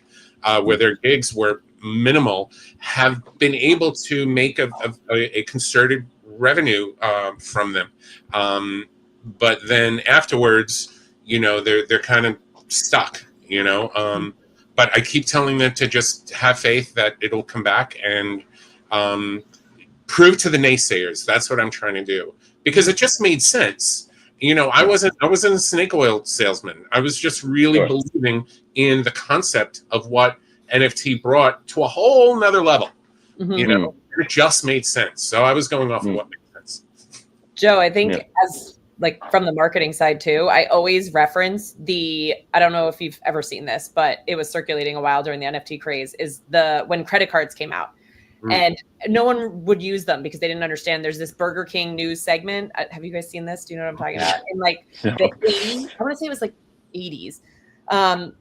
where their gigs were minimal, have been able to make a concerted revenue from them. But then afterwards, they're kind of stuck, but I keep telling them to just have faith that it'll come back and prove to the naysayers. That's what I'm trying to do, because it just made sense. I wasn't a snake oil salesman. I was just really believing in the concept of what NFT brought to a whole nother level. And it just made sense. So I was going off of what made sense. Joe, I think as like from the marketing side too, I always reference I don't know if you've ever seen this, but it was circulating a while during the NFT craze, is when credit cards came out. And no one would use them because they didn't understand. There's this Burger King news segment. Have you guys seen this? Do you know what I'm talking about? In like the 80s, I want to say it was like 80s.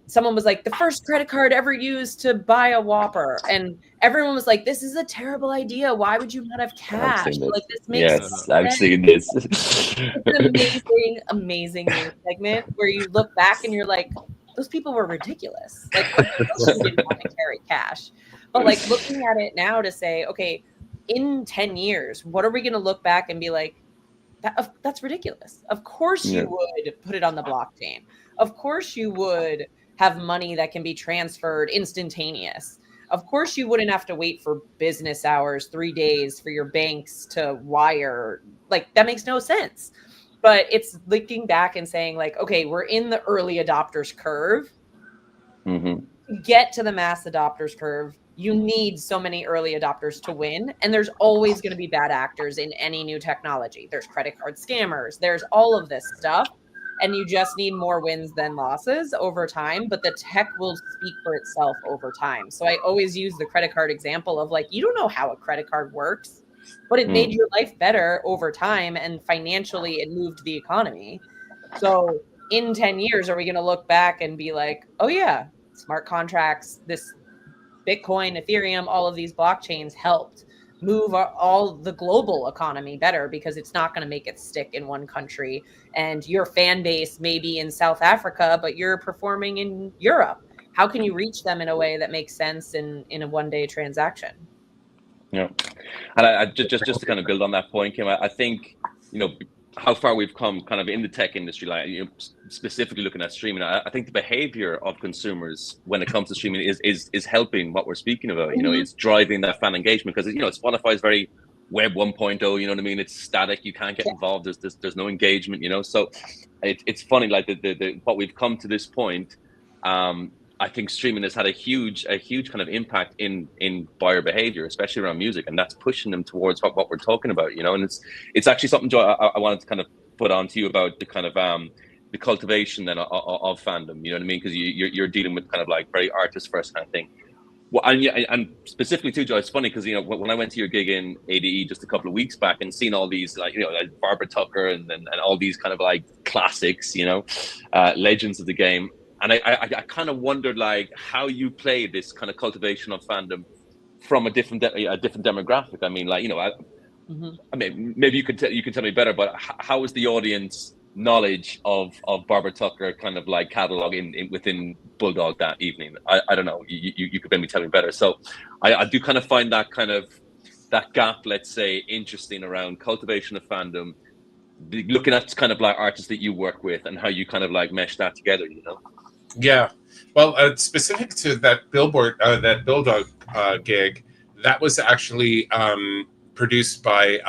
Someone was like, the first credit card ever used to buy a Whopper, and everyone was like, this is a terrible idea. Why would you not have cash? Like, this makes sense. I've seen this. It's an amazing news segment where you look back and you're like, those people were ridiculous. Like, of course you didn't want to carry cash. But like looking at it now to say, okay, in 10 years, what are we going to look back and be like, that's ridiculous. Of course you would put it on the blockchain. Of course you would have money that can be transferred instantaneous. Of course you wouldn't have to wait for business hours, 3 days for your banks to wire. Like, that makes no sense. But it's looking back and saying like, okay, we're in the early adopters curve. To get to the mass adopters curve, you need so many early adopters to win. And there's always going to be bad actors in any new technology. There's credit card scammers. There's all of this stuff. And you just need more wins than losses over time. But the tech will speak for itself over time. So I always use the credit card example of like, you don't know how a credit card works, but it made your life better over time. And financially, it moved the economy. So in 10 years, are we going to look back and be like, oh yeah, smart contracts, this Bitcoin, Ethereum, all of these blockchains helped move all the global economy better, because it's not going to make it stick in one country. And your fan base may be in South Africa, but you're performing in Europe. How can you reach them in a way that makes sense in a one-day transaction? Yeah. And I just to kind of build on that point, Kim, I think, how far we've come kind of in the tech industry, like, you know, specifically looking at streaming. I think the behavior of consumers when it comes to streaming is helping what we're speaking about. You know, it's driving that fan engagement, because, you know, Spotify is very web 1.0, you know what I mean? It's static, you can't get involved, there's no engagement, you know. So it's funny, like the what we've come to this point. I think streaming has had a huge kind of impact in buyer behavior, especially around music, and that's pushing them towards what we're talking about, you know. And it's actually something, Joe, I wanted to kind of put on to you about the kind of the cultivation then of fandom, you know what I mean? Because you're dealing with kind of like very artist first kind of thing. Well, and specifically too, Joe, it's funny because, you know, when I went to your gig in ADE just a couple of weeks back and seen all these, like, you know, like Barbara Tucker and all these kind of like classics, you know, legends of the game. And I kind of wondered, like, how you play this kind of cultivation of fandom from a different demographic. I mean, like, you know, I mean, maybe you could tell me better, but how is the audience knowledge of Barbara Tucker kind of like catalog within Bulldog that evening? I don't know. You could maybe tell me better. So I do kind of find that gap, let's say, interesting around cultivation of fandom, looking at kind of like artists that you work with and how you kind of like mesh that together, you know? Yeah, well, specific to that Bulldog gig, that was actually produced by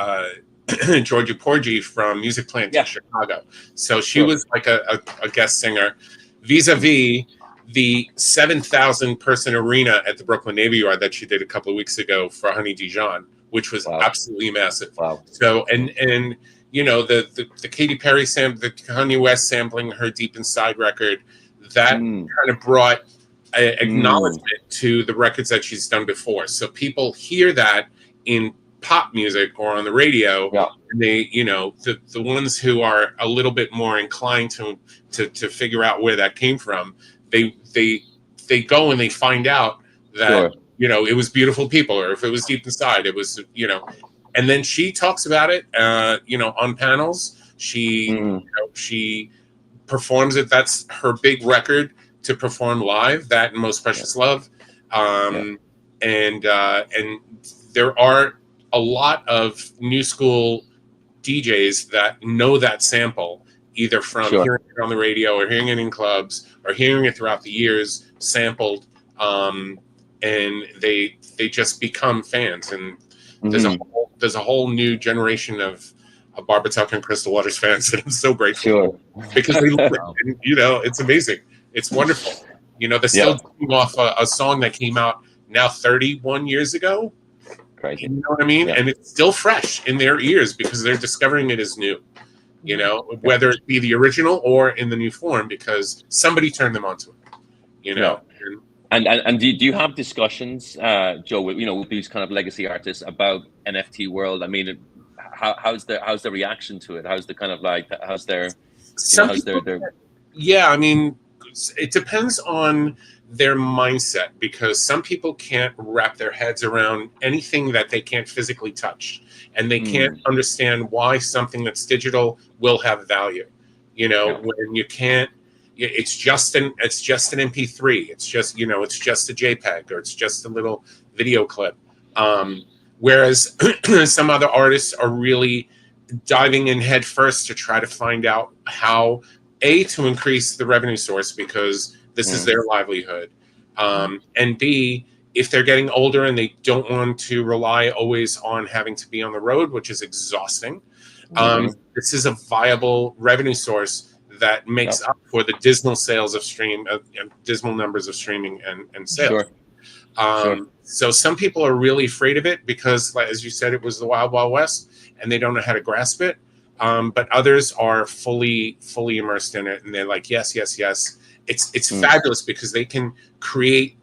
Georgia Porgy from Music Plant in Chicago. So she was like a guest singer, vis-a-vis the 7,000 person arena at the Brooklyn Navy Yard that she did a couple of weeks ago for Honey Dijon, which was absolutely massive. Wow. So and you know, the Katy Perry the Kanye West sampling her Deep Inside record, that kind of brought acknowledgement to the records that she's done before. So people hear that in pop music or on the radio, and they, you know, the ones who are a little bit more inclined to figure out where that came from, they go and they find out that you know, it was Beautiful People, or if it was Deep Inside, it was, you know. And then she talks about it, you know, on panels. She you know, she performs it. That's her big record to perform live, that and Most Precious Love. And there are a lot of new school DJs that know that sample, either from hearing it on the radio or hearing it in clubs or hearing it throughout the years sampled, and they just become fans. And there's a whole new generation of Barbara Tucker and Crystal Waters fans that I'm so grateful for, because they love it. And, you know, it's amazing. It's wonderful. You know, they're still doing off a song that came out now 31 years ago. Crazy. You know what I mean? And it's still fresh in their ears because they're discovering it as new. You know, whether it be the original or in the new form, because somebody turned them onto it. You know. And do you have discussions, Joe, with, you know, with these kind of legacy artists about NFT world? I mean, how's the reaction to it? How's the kind of like, how's their, yeah, I mean, it depends on their mindset, because some people can't wrap their heads around anything that they can't physically touch, and they can't understand why something that's digital will have value. You know, when you can't, it's just an MP3. It's just, you know, it's just a JPEG, or it's just a little video clip. Whereas some other artists are really diving in head first to try to find out how, A, to increase the revenue source, because this is their livelihood. And B, if they're getting older and they don't want to rely always on having to be on the road, which is exhausting, this is a viable revenue source that makes up for the dismal sales of dismal numbers of streaming and sales. So some people are really afraid of it because, like, as you said, it was the Wild Wild West and they don't know how to grasp it. But others are fully immersed in it, and they're like, yes. It's fabulous because they can create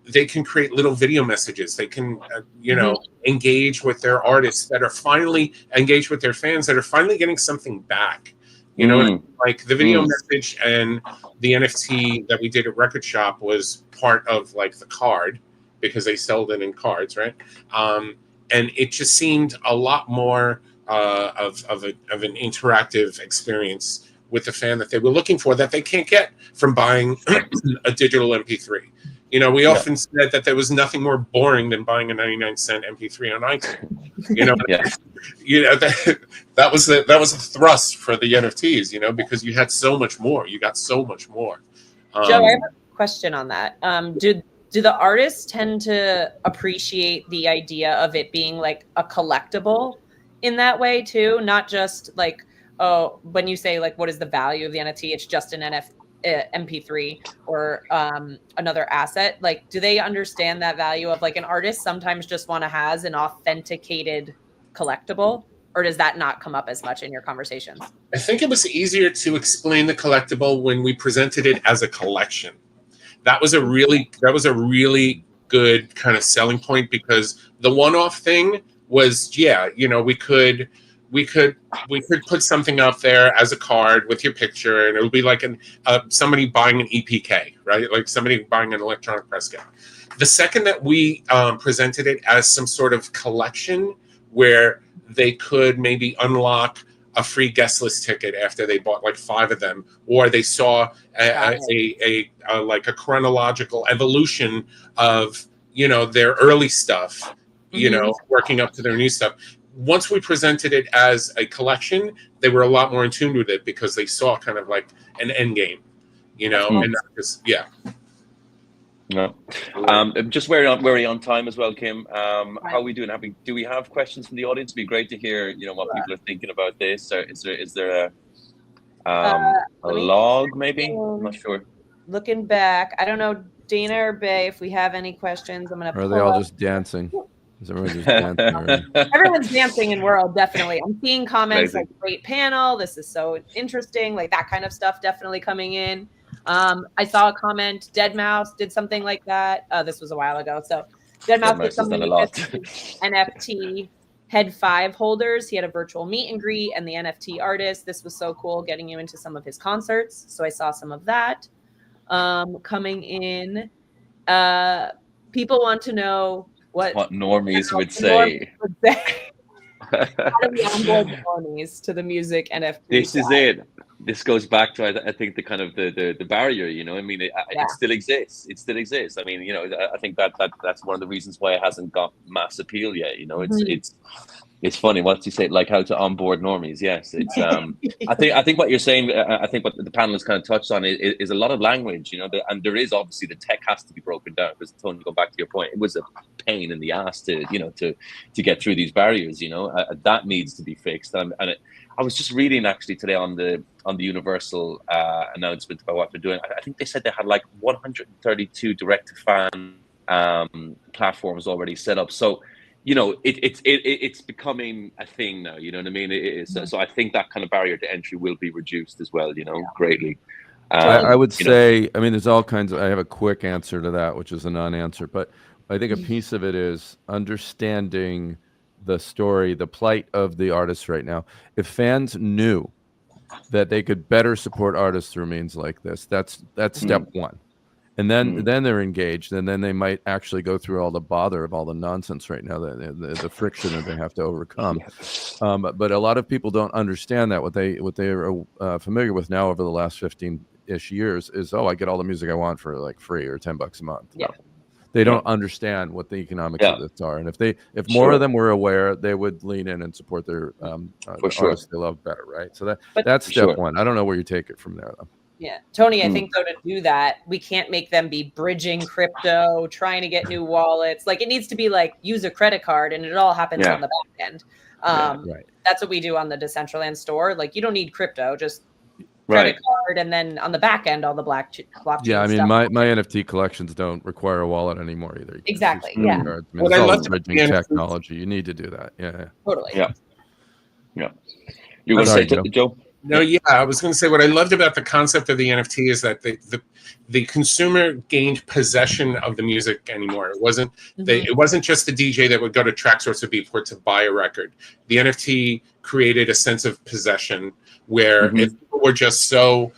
little video messages. They can you know, engage with their artists that are finally engaged with their fans that are finally getting something back. You know, like the video message and the NFT that we did at Record Shop was part of like the card, because they sold it in cards, right? And it just seemed a lot more of an interactive experience with the fan that they were looking for, that they can't get from buying a digital MP3. You know, we often said that there was nothing more boring than buying a 99-cent MP3 on iTunes. You know, that was a thrust for the NFTs. You know, because you had so much more. You got so much more. Joe, I have a question on that. Do the artists tend to appreciate the idea of it being like a collectible in that way too? Not just like, oh, when you say like, what is the value of the NFT? It's just an MP3 or another asset. Like, do they understand that value of like an artist sometimes just want to has an authenticated collectible, or does that not come up as much in your conversations? I think it was easier to explain the collectible when we presented it as a collection. That was a really good kind of selling point, because the one-off thing was, you know, we could put something up there as a card with your picture, and it would be like somebody buying an EPK, right? Like somebody buying an electronic press kit. The second that we presented it as some sort of collection where they could maybe unlock a free guest list ticket after they bought like 5 of them, or they saw a like a chronological evolution of, you know, their early stuff, you know, working up to their new stuff. Once we presented it as a collection, they were a lot more in tune with it, because they saw kind of like an end game, you know, and not just, No. Just very on time as well, Kim. How are we doing? Do we have questions from the audience? It'd be great to hear, you know, what people are thinking about this. Or is there a log maybe? I'm not sure. Looking back, I don't know, Dana or Bay, if we have any questions. I'm gonna. Or are they all just dancing? Is everyone just dancing? Everyone's dancing in World, definitely. I'm seeing comments like great panel. This is so interesting, like that kind of stuff definitely coming in. I saw a comment, Deadmau5 did something like that. This was a while ago. So Deadmau5 did something like this. NFT Head 5 holders. He had a virtual meet and greet, and the NFT artist. This was so cool, getting you into some of his concerts. So I saw some of that coming in. People want to know what normies would say. How do we onboard normies to the music NFT? This is it. This goes back to, I think, the kind of the barrier, you know. I mean, it still exists. It still exists. I mean, you know, I think that's one of the reasons why it hasn't got mass appeal yet. You know, it's funny. What do you say? Like how to onboard normies? Yes, it's. I think what you're saying. I think what the panelists kind of touched on is a lot of language. You know, and there is obviously the tech has to be broken down, because Tony, go back to your point, it was a pain in the ass to get through these barriers. You know, that needs to be fixed. I was just reading actually today on the Universal announcement about what they're doing. I think they said they had like 132 direct-to-fan platforms already set up. So, you know, it's becoming a thing now. You know what I mean? So I think that kind of barrier to entry will be reduced as well. You know, greatly. I would say, I mean, there's all kinds of. I have a quick answer to that, which is a non-answer, but I think a piece of it is understanding the story, the plight of the artists right now. If fans knew that they could better support artists through means like this, that's step one. And then they're engaged, and then they might actually go through all the bother of all the nonsense right now, the friction that they have to overcome. But a lot of people don't understand that. What they are familiar with now over the last 15-ish years is, I get all the music I want for like free or $10 a month. Yeah. They don't understand what the economics of this are, and if more of them were aware, they would lean in and support their artists they love better, right? So that's step one. I don't know where you take it from there, though. Yeah, Tony, I think though to do that, we can't make them be bridging crypto, trying to get new wallets. Like it needs to be like use a credit card, and it all happens on the back end. Right. That's what we do on the Decentraland store. Like you don't need crypto, just credit card, and then on the back end, all the blockchain. Yeah, I mean, my NFT collections don't require a wallet anymore either. Exactly. Yeah. I mean, it's all bridging technology. You need to do that. Yeah. Totally. Yeah. You want to say, Joe? No, I was going to say what I loved about the concept of the NFT is that the consumer gained possession of the music anymore. It wasn't it wasn't just the DJ that would go to Traxsource or Beatport to buy a record. The NFT created a sense of possession where if people were just so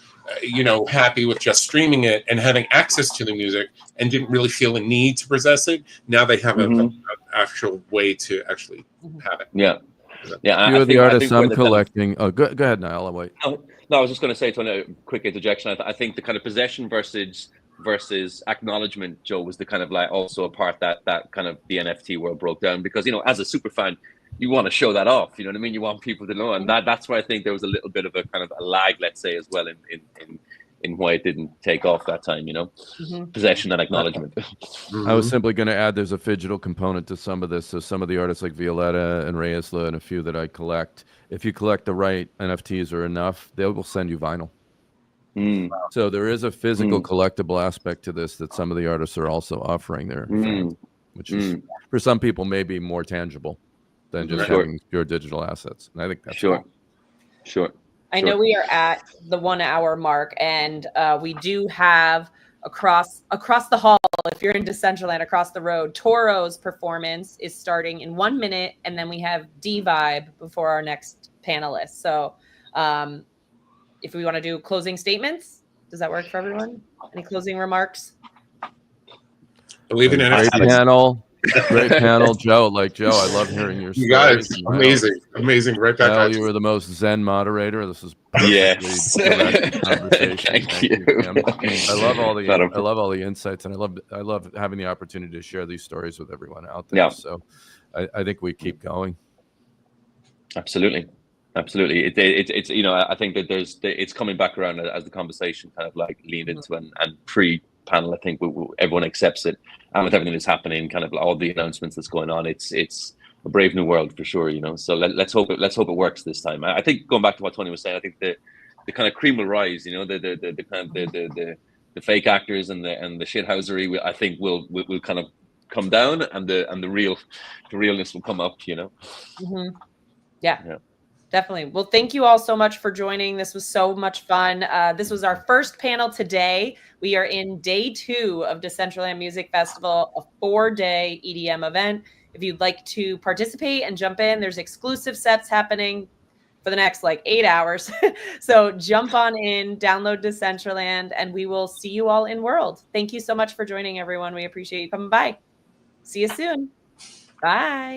happy with just streaming it and having access to the music and didn't really feel a need to possess it, now they have an actual way to actually have it. Yeah. Few of the artists I'm collecting. Oh, go ahead, Niall. I'll wait. No, I was just going to say, to a quick interjection. I think the kind of possession versus versus acknowledgement, Joe, was the kind of like also a part that kind of the NFT world broke down, because, you know, as a super fan, you want to show that off, you know what I mean? You want people to know, and that's where I think there was a little bit of a kind of a lag, let's say, as well in why it didn't take off that time, you know, possession and acknowledgement. I was simply going to add, there's a phygital component to some of this. So some of the artists like Violetta and Reyesla and a few that I collect, if you collect the right NFTs or enough, they will send you vinyl. So there is a physical collectible aspect to this that some of the artists are also offering their fans, which is for some people maybe more tangible than just having pure digital assets. And I think that's Sure. I know we are at the 1 hour mark, and we do have across the hall, if you're in Decentraland, across the road, Toro's performance is starting in 1 minute, and then we have D-Vibe before our next panelist. So if we want to do closing statements, does that work for everyone? Any closing remarks? Believe in great panel. Great panel, Joe. Like Joe, I love hearing your stories. You guys, amazing. Right back Niall, at you were the most zen moderator. This was yes. conversation. Thank you. I love all the insights, and I love having the opportunity to share these stories with everyone out there. So I think we keep going. Absolutely. It's you know, I think that it's coming back around as the conversation kind of like leaned into and pre-panel. I think everyone accepts it, and with everything that's happening, kind of all the announcements that's going on, it's a brave new world for sure, you know. So let's hope it works this time. I think going back to what Tony was saying, I think the kind of cream will rise, you know, the kind of the fake actors and the shithousery, I think will kind of come down, and the realness will come up, you know. Yeah. Definitely. Well, thank you all so much for joining. This was so much fun. This was our first panel today. We are in day 2 of Decentraland Music Festival, a 4-day EDM event. If you'd like to participate and jump in, there's exclusive sets happening for the next like 8 hours. So jump on in, download Decentraland, and we will see you all in World. Thank you so much for joining, everyone. We appreciate you coming by. See you soon. Bye.